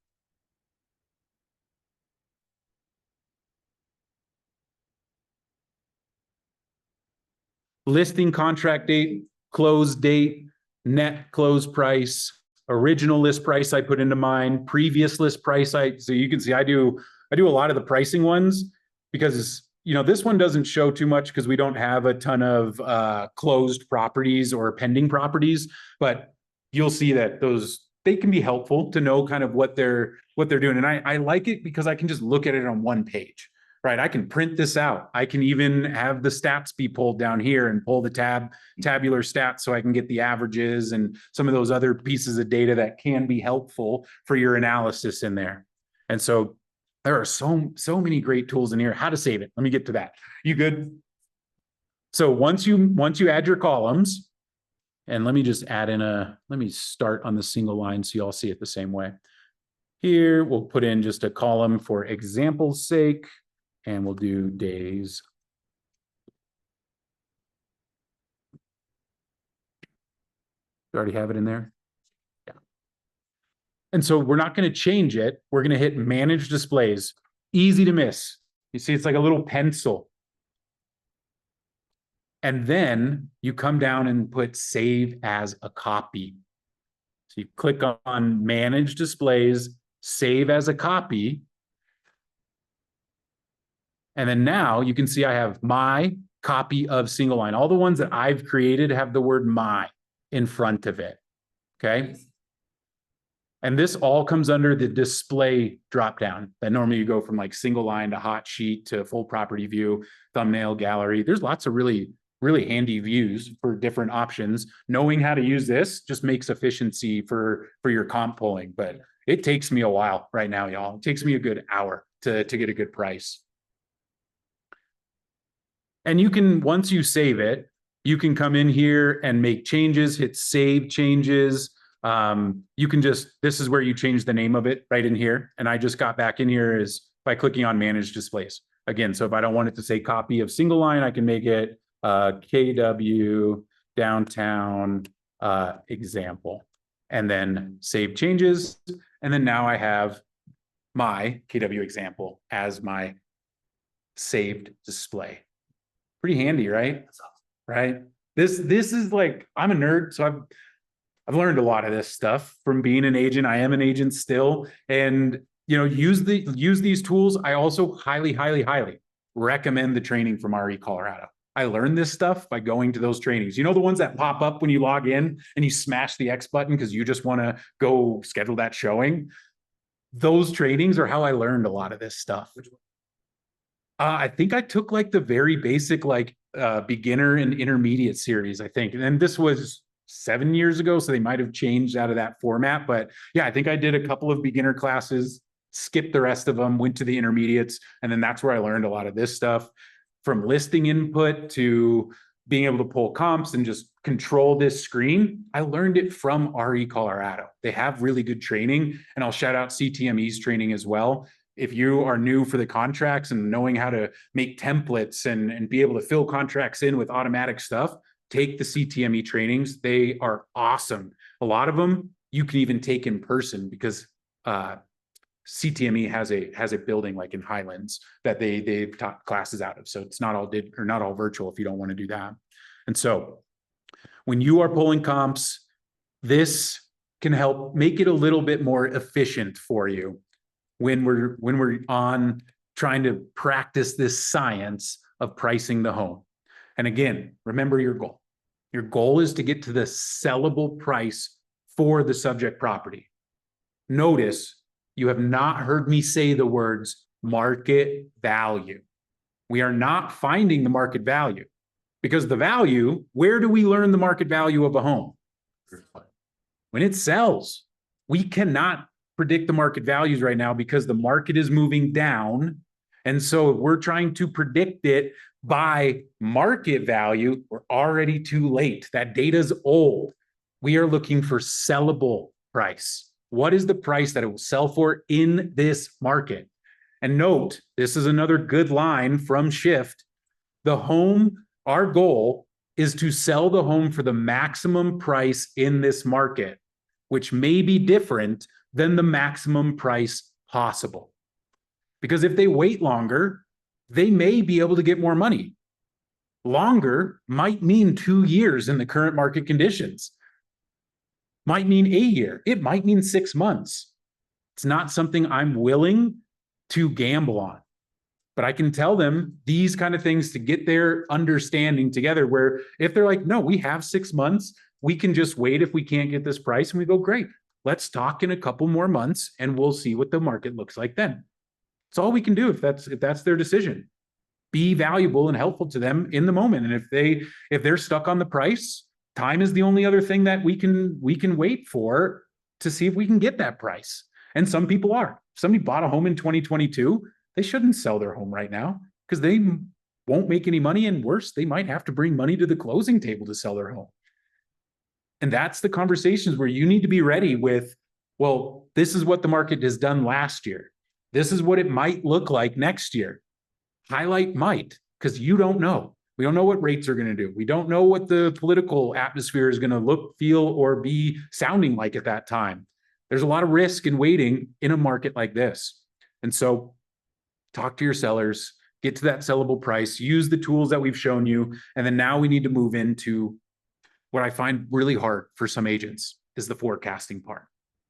Speaker 1: listing contract date, close date, net close price, original list price I put into mine, previous list price so you can see I do a lot of the pricing ones because this one doesn't show too much because we don't have a ton of closed properties or pending properties, but you'll see that they can be helpful to know kind of what they're doing. And I like it because I can just look at it on one page, right? I can print this out. I can even have the stats be pulled down here and pull the tabular stats so I can get the averages and some of those other pieces of data that can be helpful for your analysis in there. And so there are so many great tools in here. How to save it. Let me get to that. You good? So once you add your columns, and let me just add in let me start on the single line so you all see it the same way. Here, we'll put in just a column for example's sake, and we'll do days. You already have it in there? Yeah. And so we're not going to change it. We're going to hit manage displays. Easy to miss. You see, it's like a little pencil. And then you come down and put save as a copy. So you click on manage displays, save as a copy. And then now you can see I have my copy of single line. All the ones that I've created have the word my in front of it. Okay. And this all comes under the display dropdown that normally you go from like single line to hot sheet to full property view, thumbnail, gallery. There's lots of really handy views for different options. Knowing how to use this just makes efficiency for your comp pulling, but it takes me a while right now, y'all. It takes me a good hour to get a good price. And you can, once you save it, you can come in here and make changes, hit save changes. You can just, this is where you change the name of it right in here. And I just got back in here is by clicking on manage displays. Again, so if I don't want it to say copy of single line, I can make it KW downtown example, and then save changes. And then now I have my KW example as my saved display. Pretty handy, right? Right. This is like, I'm a nerd, so I've learned a lot of this stuff from being an agent. I am an agent still, and use these tools. I also highly recommend the training from REcolorado. I learned this stuff by going to those trainings. The ones that pop up when you log in and you smash the X button because you just want to go schedule that showing. Those trainings are how I learned a lot of this stuff. I think I took like the very basic, like beginner and intermediate series, I think. And this was 7 years ago, so they might have changed out of that format. But yeah, I think I did a couple of beginner classes, skipped the rest of them, went to the intermediates. And then that's where I learned a lot of this stuff, from listing input to being able to pull comps and just control this screen. I learned it from REcolorado. They have really good training, and I'll shout out CTME's training as well. If you are new for the contracts and knowing how to make templates and be able to fill contracts in with automatic stuff, take the CTME trainings. They are awesome. A lot of them you can even take in person, because CTME has a building like in Highlands that they've taught classes out of. So it's not all virtual if you don't want to do that. And so when you are pulling comps, this can help make it a little bit more efficient for you when we're on trying to practice this science of pricing the home. And again, remember your goal. Your goal is to get to the sellable price for the subject property. Notice you have not heard me say the words market value. We are not finding the market value, because the value, where do we learn the market value of a home? When it sells. We cannot predict the market values right now because the market is moving down. And so if we're trying to predict it by market value, we're already too late. That data's old. We are looking for sellable price. What is the price that it will sell for in this market? And note, this is another good line from Shift. The home, our goal is to sell the home for the maximum price in this market, which may be different than the maximum price possible. Because if they wait longer, they may be able to get more money. Longer might mean 2 years in the current market conditions. Might mean a year. It might mean 6 months. It's not something I'm willing to gamble on. But I can tell them these kind of things to get their understanding together, where if they're like, no, we have 6 months, we can just wait if we can't get this price. And we go, great, let's talk in a couple more months and we'll see what the market looks like then. It's all we can do if that's their decision. Be valuable and helpful to them in the moment. And if they're stuck on the price, time is the only other thing that we can wait for to see if we can get that price. And some people are. If somebody bought a home in 2022, they shouldn't sell their home right now because they won't make any money, and worse, they might have to bring money to the closing table to sell their home. And that's the conversations where you need to be ready with, well, this is what the market has done last year. This is what it might look like next year. Highlight might, because you don't know. We don't know what rates are going to do. We don't know what the political atmosphere is going to look, feel, or be sounding like at that time. There's a lot of risk in waiting in a market like this. And so talk to your sellers, get to that sellable price, use the tools that we've shown you. And then now we need to move into what I find really hard for some agents is the forecasting part.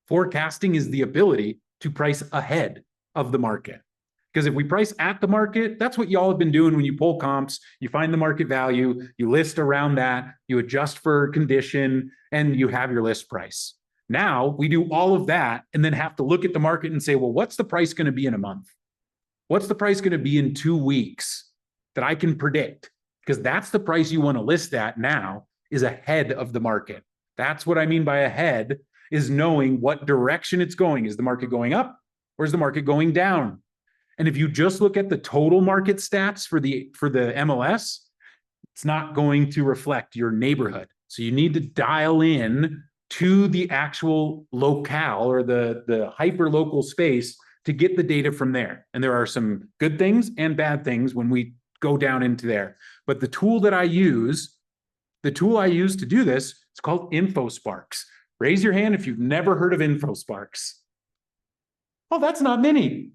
Speaker 1: Forecasting is the ability to price ahead of the market. Because if we price at the market, that's what y'all have been doing when you pull comps. You find the market value, you list around that, you adjust for condition, and you have your list price. Now we do all of that and then have to look at the market and say, well, what's the price going to be in a month? What's the price going to be in 2 weeks that I can predict? Because that's the price you want to list at now, is ahead of the market. That's what I mean by ahead, is knowing what direction it's going. Is the market going up or is the market going down? And if you just look at the total market stats for the MLS, It's not going to reflect your neighborhood. So you need to dial in to the actual locale or the hyper local space to get the data from there. And there are some good things and bad things when we go down into there. But the tool I use to do this, it's called InfoSparks. Raise your hand if you've never heard of InfoSparks. Oh, that's not many.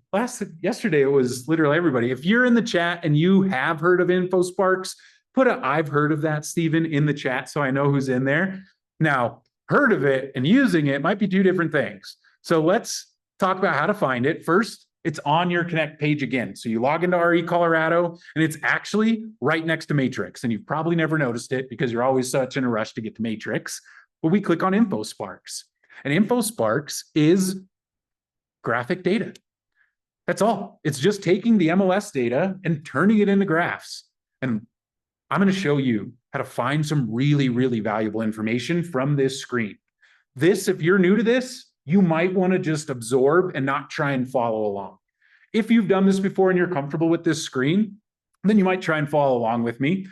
Speaker 1: Yesterday, it was literally everybody. If you're in the chat and you have heard of InfoSparks, put a "I've heard of that, Steven," in the chat so I know who's in there. Now, heard of it and using it might be two different things. So let's talk about how to find it. First, it's on your Connect page again. So you log into REcolorado, and it's actually right next to Matrix. And you've probably never noticed it because you're always such in a rush to get to Matrix. But we click on InfoSparks. And InfoSparks is graphic data. That's all. It's just taking the MLS data and turning it into graphs. And I'm going to show you how to find some really, really valuable information from this screen. This, if you're new to this, you might want to just absorb and not try and follow along. If you've done this before and you're comfortable with this screen, then you might try and follow along with me.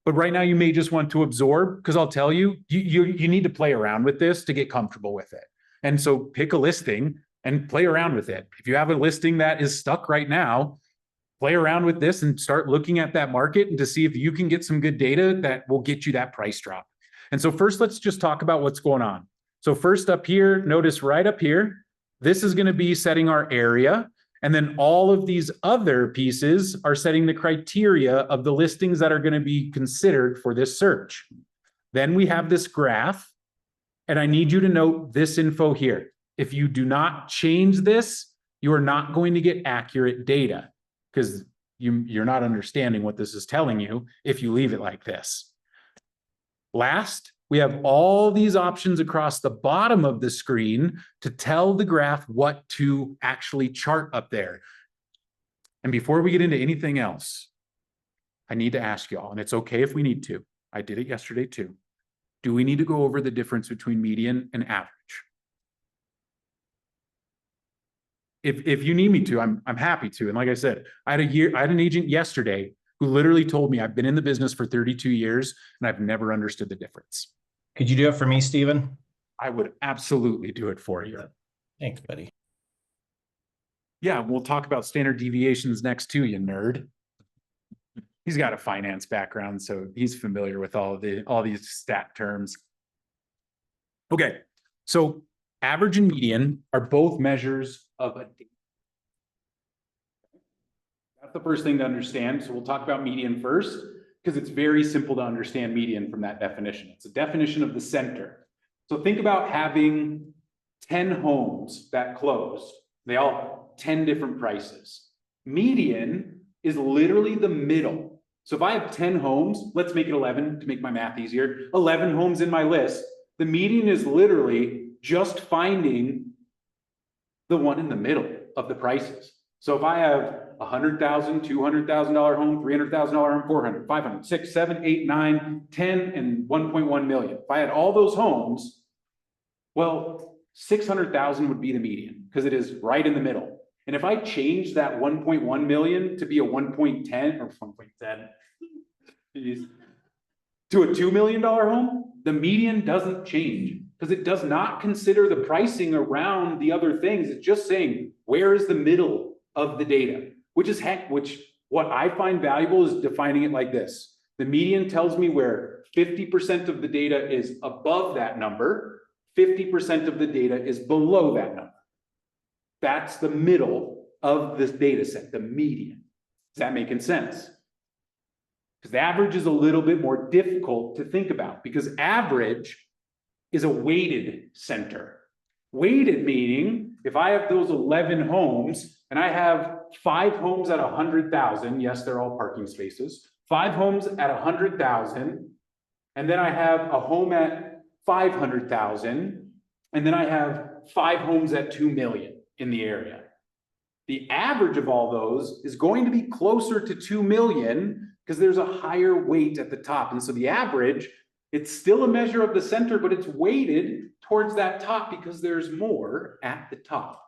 Speaker 1: But right now you may just want to absorb, because I'll tell you, you need to play around with this to get comfortable with it. And so pick a listing and play around with it. If you have a listing that is stuck right now, play around with this and start looking at that market and to see if you can get some good data that will get you that price drop. And so first, let's just talk about what's going on. So first up here, notice right up here, this is going to be setting our area. And then all of these other pieces are setting the criteria of the listings that are going to be considered for this search. Then we have this graph, and I need you to note this info here. If you do not change this, you are not going to get accurate data, because you're not understanding what this is telling you if you leave it like this. Last, we have all these options across the bottom of the screen to tell the graph what to actually chart up there. And before we get into anything else, I need to ask y'all, and it's okay if we need to. I did it yesterday too. Do we need to go over the difference between median and average? If you need me to, I'm happy to. And like I said, I had an agent yesterday who literally told me, I've been in the business for 32 years and I've never understood the difference.
Speaker 2: Could you do it for me, Steven?
Speaker 1: I would absolutely do it for you.
Speaker 2: Thanks, buddy.
Speaker 1: Yeah, we'll talk about standard deviations next too, you nerd. He's got a finance background, so he's familiar with all these stat terms. Okay, so average and median are both measures of a data. That's the first thing to understand. So we'll talk about median first, because it's very simple to understand median from that definition. It's a definition of the center. So think about having 10 homes that closed. They all have 10 different prices. Median is literally the middle. So if I have 10 homes, let's make it 11 to make my math easier, 11 homes in my list, the median is literally just finding the one in the middle of the prices. So if I have $100,000, $200,000 home, $300,000 home, 400, 500, 6, 7, 8, 9, 10, and 1.1 million. If I had all those homes, well, 600,000 would be the median because it is right in the middle. And if I change that 1.1 million to be a 1.10 or 1.10 to a $2 million home, the median doesn't change because it does not consider the pricing around the other things. It's just saying, where is the middle of the data? Which what I find valuable is defining it like this. The median tells me where 50% of the data is above that number, 50% of the data is below that number. That's the middle of this data set, the median. Is that making sense? Because the average is a little bit more difficult to think about because average is a weighted center. Weighted meaning if I have those 11 homes and I have 5 homes at 100,000, yes, they're all parking spaces, 5 homes at 100,000, and then I have a home at 500,000, and then I have 5 homes at 2 million in the area. The average of all those is going to be closer to 2 million because there's a higher weight at the top. And so the average, it's still a measure of the center, but it's weighted towards that top because there's more at the top.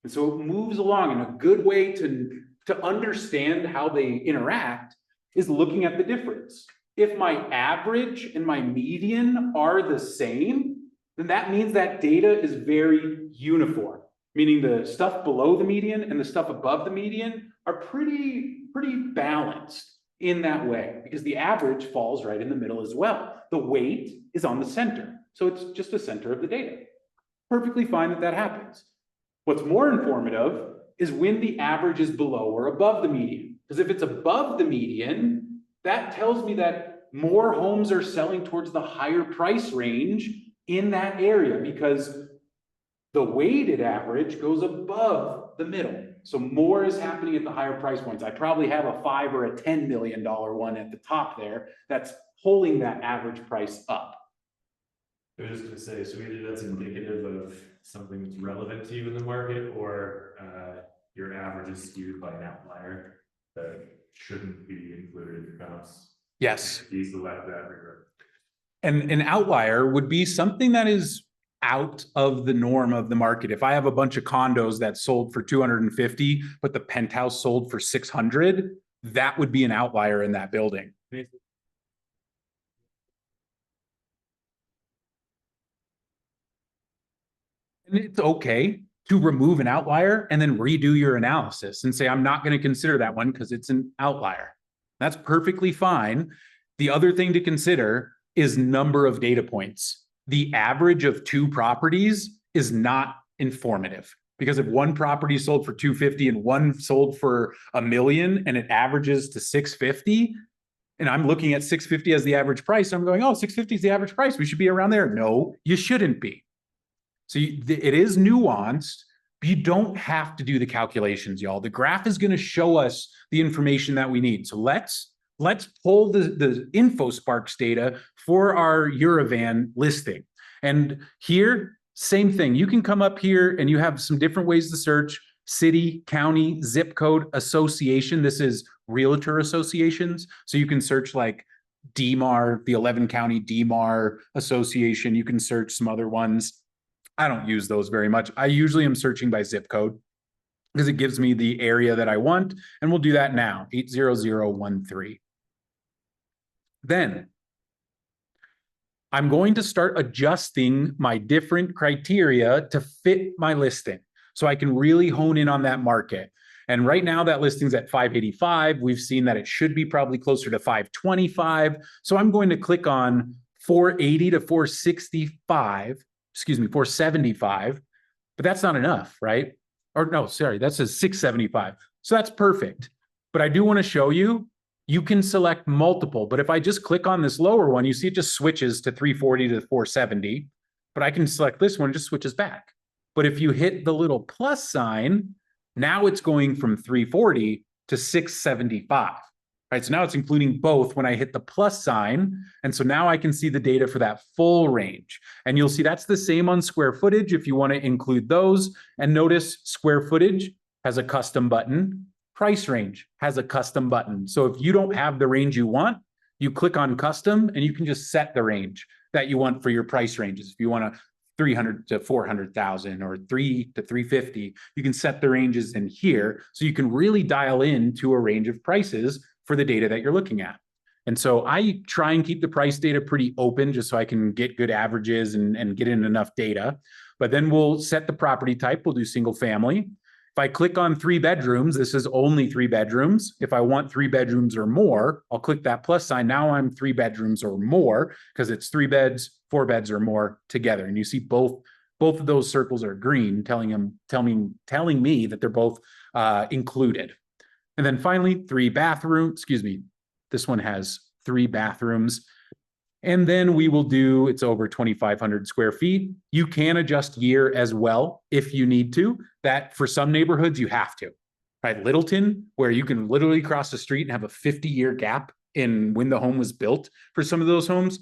Speaker 1: And so it moves along in a good way to understand how they interact is looking at the difference. If my average and my median are the same, then that means that data is very uniform, meaning the stuff below the median and the stuff above the median are pretty balanced in that way, because the average falls right in the middle as well. The weight is on the center, so it's just the center of the data. Perfectly fine that that happens. What's more informative is when the average is below or above the median, because if it's above the median, that tells me that more homes are selling towards the higher price range in that area, because the weighted average goes above the middle. So more is happening at the higher price points. I probably have a $5 or a $10 million one at the top there that's pulling that average price up.
Speaker 4: I was just gonna say, so either that's indicative of something that's relevant to you in the market, or your average is skewed by an outlier that shouldn't be included in your comps.
Speaker 1: Yes.
Speaker 4: He's the left average.
Speaker 1: And an outlier would be something that is out of the norm of the market. If I have a bunch of condos that sold for 250, but the penthouse sold for 600, that would be an outlier in that building. And it's okay to remove an outlier and then redo your analysis and say, I'm not going to consider that one because it's an outlier. That's perfectly fine. The other thing to consider is number of data points. The average of 2 properties is not informative, because if one property sold for 250 and one sold for $1 million and it averages to 650, and I'm looking at 650 as the average price, I'm going, oh, 650 is the average price, we should be around there. No, you shouldn't be. So it is nuanced, but you don't have to do the calculations, y'all. The graph is going to show us the information that we need. So let's pull the InfoSparks data for our Eurovan listing. And here, same thing. You can come up here and you have some different ways to search: city, county, zip code, association. This is realtor associations. So you can search like DMAR, the 11 county DMAR association. You can search some other ones. I don't use those very much. I usually am searching by zip code because it gives me the area that I want. And we'll do that now, 80013. Then I'm going to start adjusting my different criteria to fit my listing so I can really hone in on that market. And right now that listing's at 585. We've seen that it should be probably closer to 525. So I'm going to click on 480 to 475, but that's not enough, right? Or no, sorry, that says 675. So that's perfect. But I do want to show you, you can select multiple, but if I just click on this lower one, you see it just switches to 340 to 470, but I can select this one, it just switches back. But if you hit the little plus sign, now it's going from 340 to 675. Right, so now it's including both when I hit the plus sign. And so now I can see the data for that full range. And you'll see that's the same on square footage if you want to include those. And notice square footage has a custom button. Price range has a custom button. So if you don't have the range you want, you click on custom and you can just set the range that you want for your price ranges. If you want a 300 to 400,000 or 3 to 350, you can set the ranges in here. So you can really dial in to a range of prices for the data that you're looking at. And so I try and keep the price data pretty open just so I can get good averages and get in enough data. But then we'll set the property type. We'll do single family. If I click on 3 bedrooms, this is only 3 bedrooms. If I want 3 bedrooms or more, I'll click that plus sign. Now I'm 3 bedrooms or more because it's 3 beds, 4 beds or more together. And you see both of those circles are green, telling me that they're both included. And then finally, 3 bathrooms, this one has 3 bathrooms. And then we will do, it's over 2,500 square feet. You can adjust year as well if you need to. That for some neighborhoods, you have to. Right? Littleton, where you can literally cross the street and have a 50-year gap in when the home was built for some of those homes,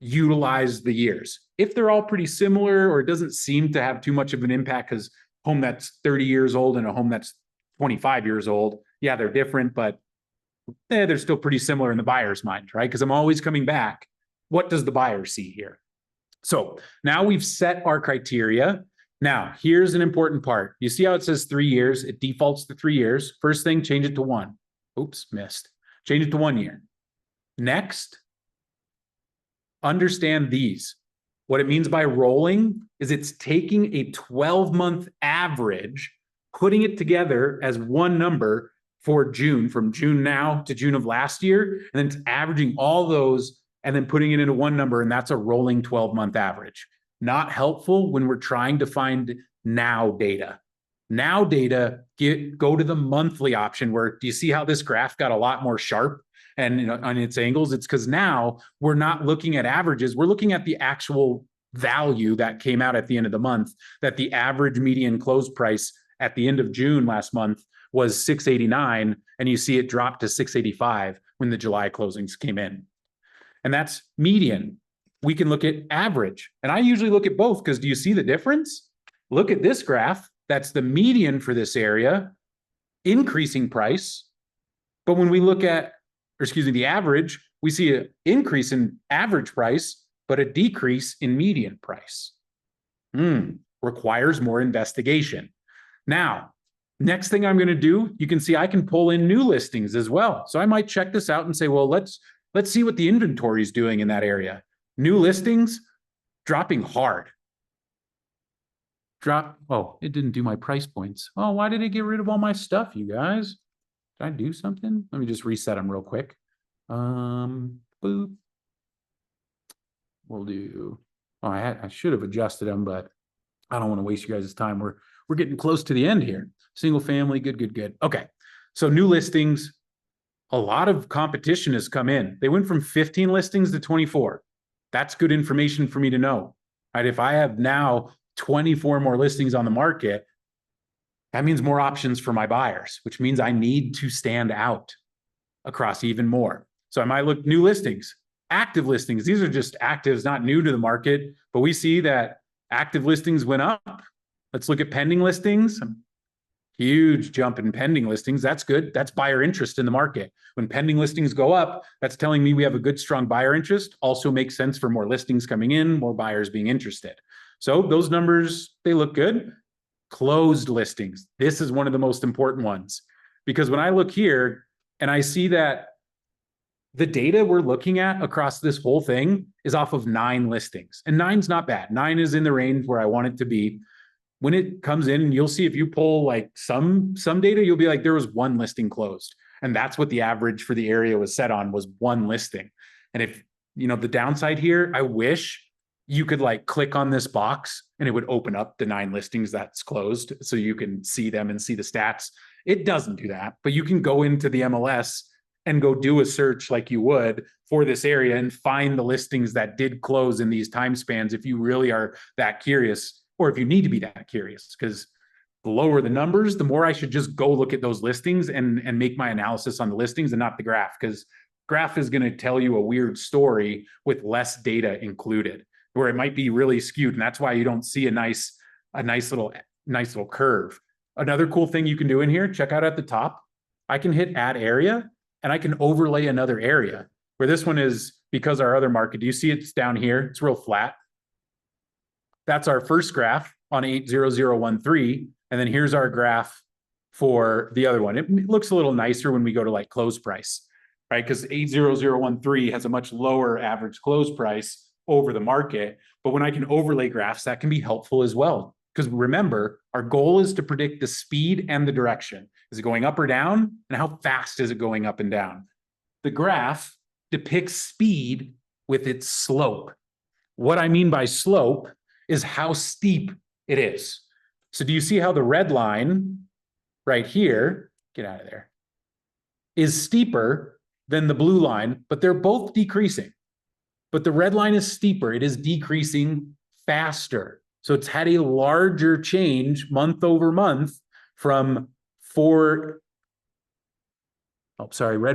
Speaker 1: utilize the years. If they're all pretty similar or it doesn't seem to have too much of an impact because home that's 30 years old and a home that's 25 years old, yeah, they're different, but they're still pretty similar in the buyer's mind, right? Because I'm always coming back. What does the buyer see here? So now we've set our criteria. Now, here's an important part. You see how it says 3 years? It defaults to 3 years. First thing, change it to 1. Oops, missed. Change it to 1 year. Next, understand these. What it means by rolling is it's taking a 12-month average, putting it together as one number for June, from June now to June of last year, and then it's averaging all those and then putting it into one number, and that's a rolling 12-month average. Not helpful when we're trying to find now data. Now data, go to the monthly option where, do you see how this graph got a lot more sharp and on its angles? It's because now we're not looking at averages. We're looking at the actual value that came out at the end of the month, that the average median close price at the end of June last month was 689, and you see it dropped to 685 when the July closings came in. And that's median. We can look at average. And I usually look at both because do you see the difference? Look at this graph. That's the median for this area, increasing price. But when we look at, the average, we see an increase in average price, but a decrease in median price. Requires more investigation. Now, next thing I'm going to do, you can see I can pull in new listings as well. So I might check this out and say, well, let's see what the inventory is doing in that area. New listings dropping hard. Oh, it didn't do my price points. Oh, why did it get rid of all my stuff, you guys? Did I do something? Let me just reset them real quick. Boop. We'll do, oh, I should have adjusted them, but I don't want to waste you guys' time. We're getting close to the end here. Single family, good. Okay, so new listings, a lot of competition has come in. They went from 15 listings to 24. That's good information for me to know. Right? If I have now 24 more listings on the market, that means more options for my buyers, which means I need to stand out across even more. So I might look new listings, active listings. These are just actives, not new to the market, but we see that active listings went up. Let's look at pending listings. Huge jump in pending listings. That's good. That's buyer interest in the market. When pending listings go up, that's telling me we have a good, strong buyer interest. Also makes sense for more listings coming in, more buyers being interested. So those numbers, they look good. Closed listings. This is one of the most important ones, because when I look here and I see that the data we're looking at across this whole thing is off of 9 listings, and 9's not bad. 9 is in the range where I want it to be. When it comes in, and you'll see if you pull like some data, you'll be like, there was 1 listing closed. And that's what the average for the area was set on, was 1 listing. And if, the downside here, I wish you could like click on this box and it would open up the 9 listings that's closed so you can see them and see the stats. It doesn't do that, but you can go into the MLS and go do a search like you would for this area and find the listings that did close in these time spans if you really are that curious, or if you need to be that curious, because the lower the numbers, the more I should just go look at those listings and make my analysis on the listings and not the graph, because graph is going to tell you a weird story with less data included, where it might be really skewed. And that's why you don't see a nice little curve. Another cool thing you can do in here, check out at the top, I can hit add area and I can overlay another area, where this one is, because our other market, do you see it's down here? It's real flat. That's our first graph on 80013. And then here's our graph for the other one. It looks a little nicer when we go to like close price, right? Because 80013 has a much lower average close price over the market. But when I can overlay graphs, that can be helpful as well. Because remember, our goal is to predict the speed and the direction. Is it going up or down? And how fast is it going up and down? The graph depicts speed with its slope. What I mean by slope is how steep it is. So do you see how the red line right here, get out of there, is steeper than the blue line, but they're both decreasing. But the red line is steeper. It is decreasing faster. So it's had a larger change month over month from red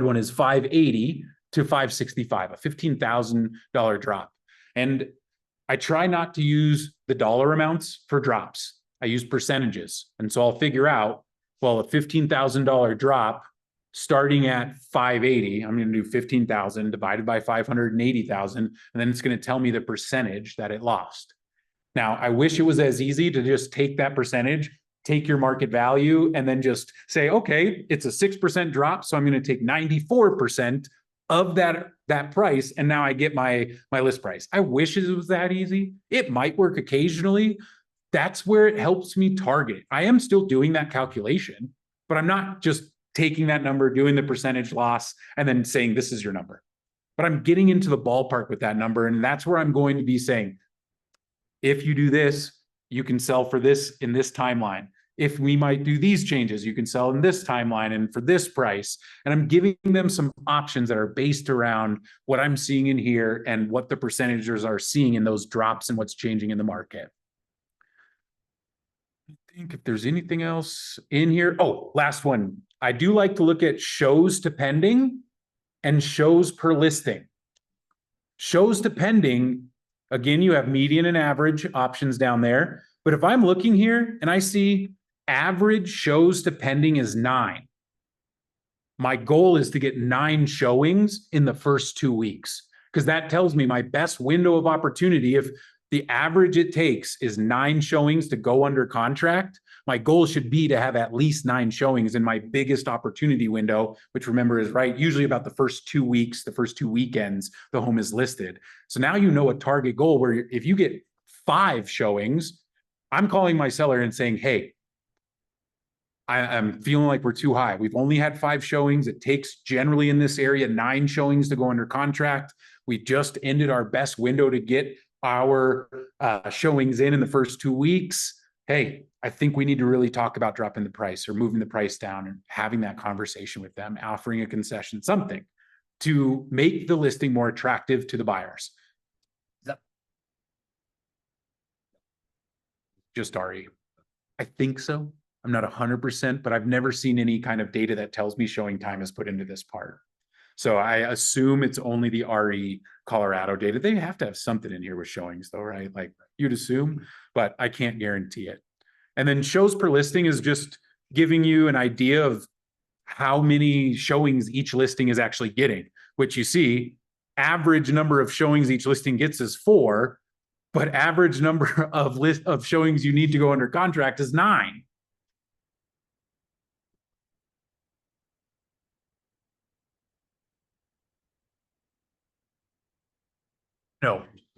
Speaker 1: one is 580 to 565, a $15,000 drop. And I try not to use the dollar amounts for drops. I use percentages. And so I'll figure out, well, a $15,000 drop starting at 580, I'm going to do 15,000 divided by 580,000. And then it's going to tell me the percentage that it lost. Now, I wish it was as easy to just take that percentage, take your market value and then just say, okay, it's a 6% drop, so I'm going to take 94% of that price, and now I get my list price. I wish it was that easy. It might work occasionally. That's where it helps me target. I am still doing that calculation, but I'm not just taking that number, doing the percentage loss, and then saying this is your number. But I'm getting into the ballpark with that number, and that's where I'm going to be saying, if you do this, you can sell for this in this timeline. If we might do these changes, you can sell in this timeline and for this price. And I'm giving them some options that are based around what I'm seeing in here and what the percentages are seeing in those drops and what's changing in the market. I think if there's anything else in here. Oh, last one. I do like to look at shows to pending and shows per listing. Shows to pending, again, you have median and average options down there. But if I'm looking here and I see average shows to pending is 9, my goal is to get 9 showings in the first 2 weeks, because that tells me my best window of opportunity. If the average it takes is 9 showings to go under contract, my goal should be to have at least 9 showings in my biggest opportunity window, which, remember, is right usually about the first 2 weeks, the first 2 weekends the home is listed. So now you know a target goal where if you get 5 showings, I'm calling my seller and saying, hey, I'm feeling like we're too high. We've only had 5 showings. It takes generally in this area 9 showings to go under contract. We just ended our best window to get our showings in the first 2 weeks. Hey, I think we need to really talk about dropping the price or moving the price down and having that conversation with them, offering a concession, something to make the listing more attractive to the buyers. Just RE. I think so. I'm not 100%, but I've never seen any kind of data that tells me ShowingTime is put into this part. So I assume it's only the REcolorado data. They have to have something in here with showings though, right? Like you'd assume, but I can't guarantee it. And then shows per listing is just giving you an idea of how many showings each listing is actually getting, which you see average number of showings each listing gets is 4, but average number of showings you need to go under contract is 9.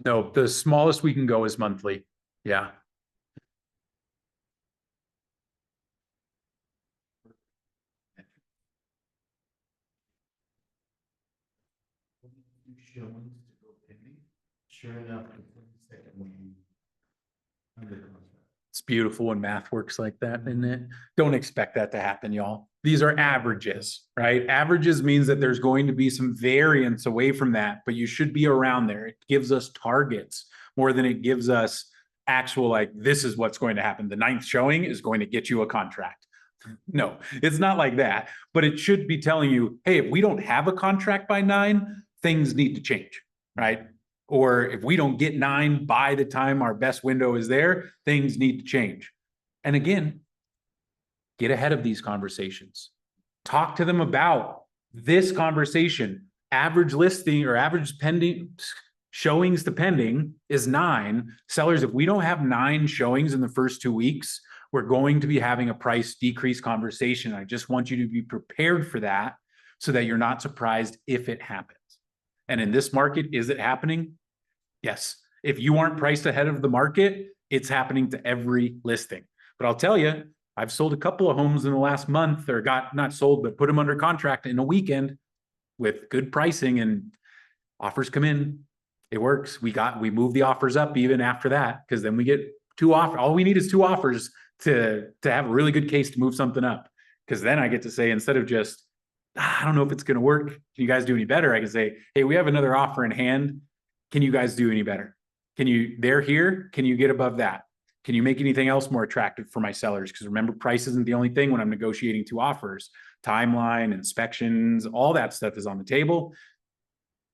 Speaker 1: No, the smallest we can go is monthly. Yeah.
Speaker 4: Sure enough.
Speaker 1: It's beautiful when math works like that, isn't it? Don't expect that to happen, y'all. These are averages, right? Averages means that there's going to be some variance away from that, but you should be around there. It gives us targets more than it gives us actual, like, this is what's going to happen. The 9th showing is going to get you a contract. No, it's not like that, but it should be telling you, hey, if we don't have a contract by 9, things need to change, right? Or if we don't get 9 by the time our best window is there, things need to change. And again, get ahead of these conversations. Talk to them about this conversation. Average listing or average pending showings to pending is 9. Sellers, if we don't have 9 showings in the first 2 weeks, we're going to be having a price decrease conversation. I just want you to be prepared for that so that you're not surprised if it happens. And in this market, is it happening? Yes. If you aren't priced ahead of the market, it's happening to every listing. But I'll tell you, I've sold a couple of homes in the last month, or got not sold, but put them under contract in a weekend with good pricing, and offers come in. It works. We move the offers up even after that, because then we get 2 offers. All we need is 2 offers to have a really good case to move something up. Because then I get to say, instead of just, I don't know if it's going to work, can you guys do any better? I can say, hey, we have another offer in hand. Can you guys do any better? They're here. Can you get above that? Can you make anything else more attractive for my sellers? Because remember, price isn't the only thing when I'm negotiating 2 offers. Timeline, inspections, all that stuff is on the table.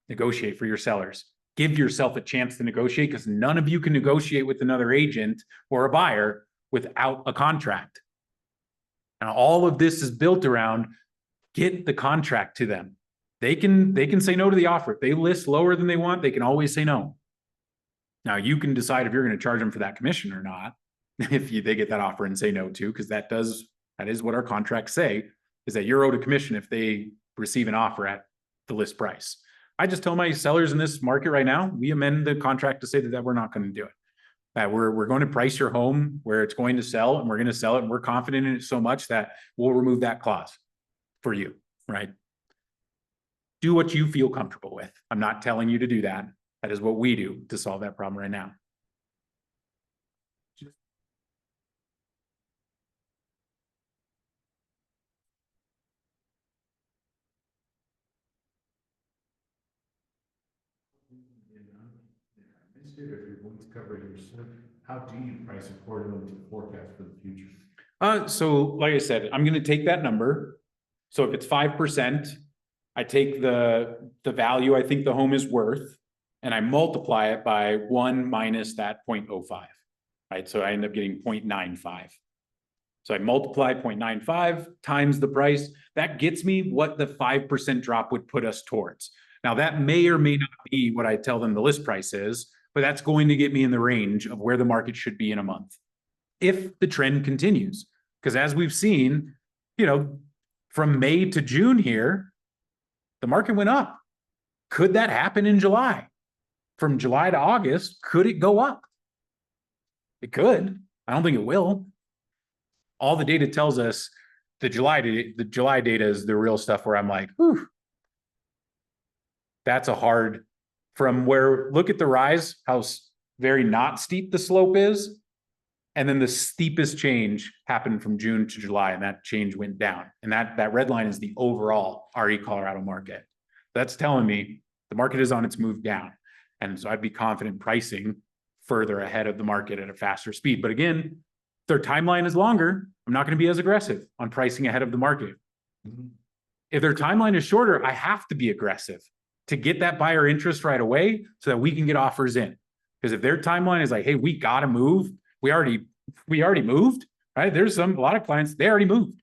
Speaker 1: Negotiate for your sellers. Give yourself a chance to negotiate, because none of you can negotiate with another agent or a buyer without a contract. And all of this is built around, get the contract to them. They can say no to the offer. If they list lower than they want, they can always say no. Now you can decide if you're going to charge them for that commission or not. if they get that offer and say no to, because that is what our contracts say, is that you're owed a commission if they receive an offer at the list price. I just tell my sellers in this market right now, we amend the contract to say that we're not going to do it. That we're going to price your home where it's going to sell, and we're going to sell it, and we're confident in it so much that we'll remove that clause for you, right? Do what you feel comfortable with. I'm not telling you to do that. That is what we do to solve that problem right now.
Speaker 4: If you're going to cover yourself, how do you price accordingly to forecast for the future?
Speaker 1: So like I said, I'm going to take that number. So if it's 5%, I take the value I think the home is worth, and I multiply it by 1 minus that 0.05, right? So I end up getting 0.95. So I multiply 0.95 times the price. That gets me what the 5% drop would put us towards. Now that may or may not be what I tell them the list price is, but that's going to get me in the range of where the market should be in a month, if the trend continues. Because as we've seen, from May to June here, the market went up. Could that happen in July? From July to August, could it go up? It could. I don't think it will. All the data tells us the July data is the real stuff where I'm like, whew, that's a hard, from where, look at the rise, how very not steep the slope is. And then the steepest change happened from June to July, and that change went down. And that red line is the overall REcolorado market. That's telling me the market is on its move down. And so I'd be confident pricing further ahead of the market at a faster speed. But again, if their timeline is longer, I'm not going to be as aggressive on pricing ahead of the market. If their timeline is shorter, I have to be aggressive to get that buyer interest right away so that we can get offers in. Because if their timeline is like, hey, we got to move, we already moved, right? There's a lot of clients, they already moved.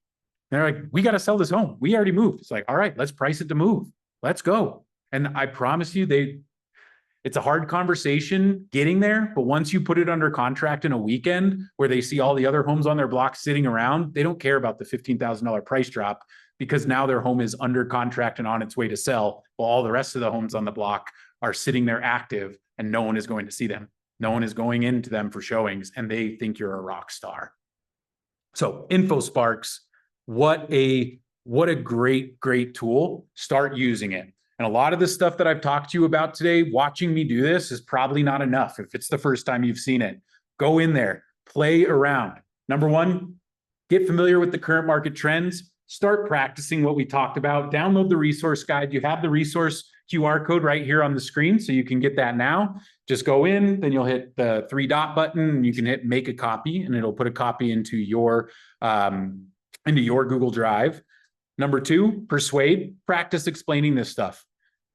Speaker 1: They're like, we got to sell this home. We already moved. It's like, all right, let's price it to move. Let's go. And I promise you, it's a hard conversation getting there, but once you put it under contract in a weekend where they see all the other homes on their block sitting around, they don't care about the $15,000 price drop, because now their home is under contract and on its way to sell, while all the rest of the homes on the block are sitting there active and no one is going to see them. No one is going into them for showings, and they think you're a rock star. So InfoSparks, what a great tool. Start using it. And a lot of the stuff that I've talked to you about today, watching me do this is probably not enough. If it's the first time you've seen it, go in there, play around. Number one, get familiar with the current market trends. Start practicing what we talked about. Download the resource guide. You have the resource QR code right here on the screen, so you can get that now. Just go in, then you'll hit the 3-dot button, and you can hit make a copy, and it'll put a copy into your Google Drive. Number two, persuade. Practice explaining this stuff.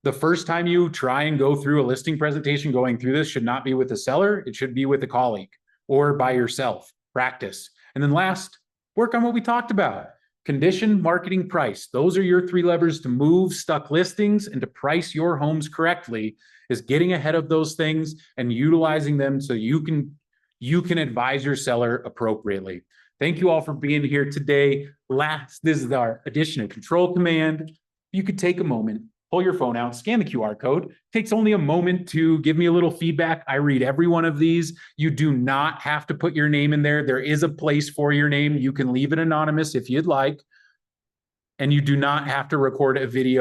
Speaker 1: The first time you try and go through a listing presentation, going through this should not be with a seller. It should be with a colleague or by yourself. Practice. And then last, work on what we talked about. Condition, marketing, price. Those are your 3 levers to move stuck listings and to price your homes correctly, is getting ahead of those things and utilizing them so you can advise your seller appropriately. Thank you all for being here today. This is our edition of Control Command. You could take a moment, pull your phone out, scan the QR code. It takes only a moment to give me a little feedback. I read every one of these. You do not have to put your name in there. There is a place for your name. You can leave it anonymous if you'd like. And you do not have to record a video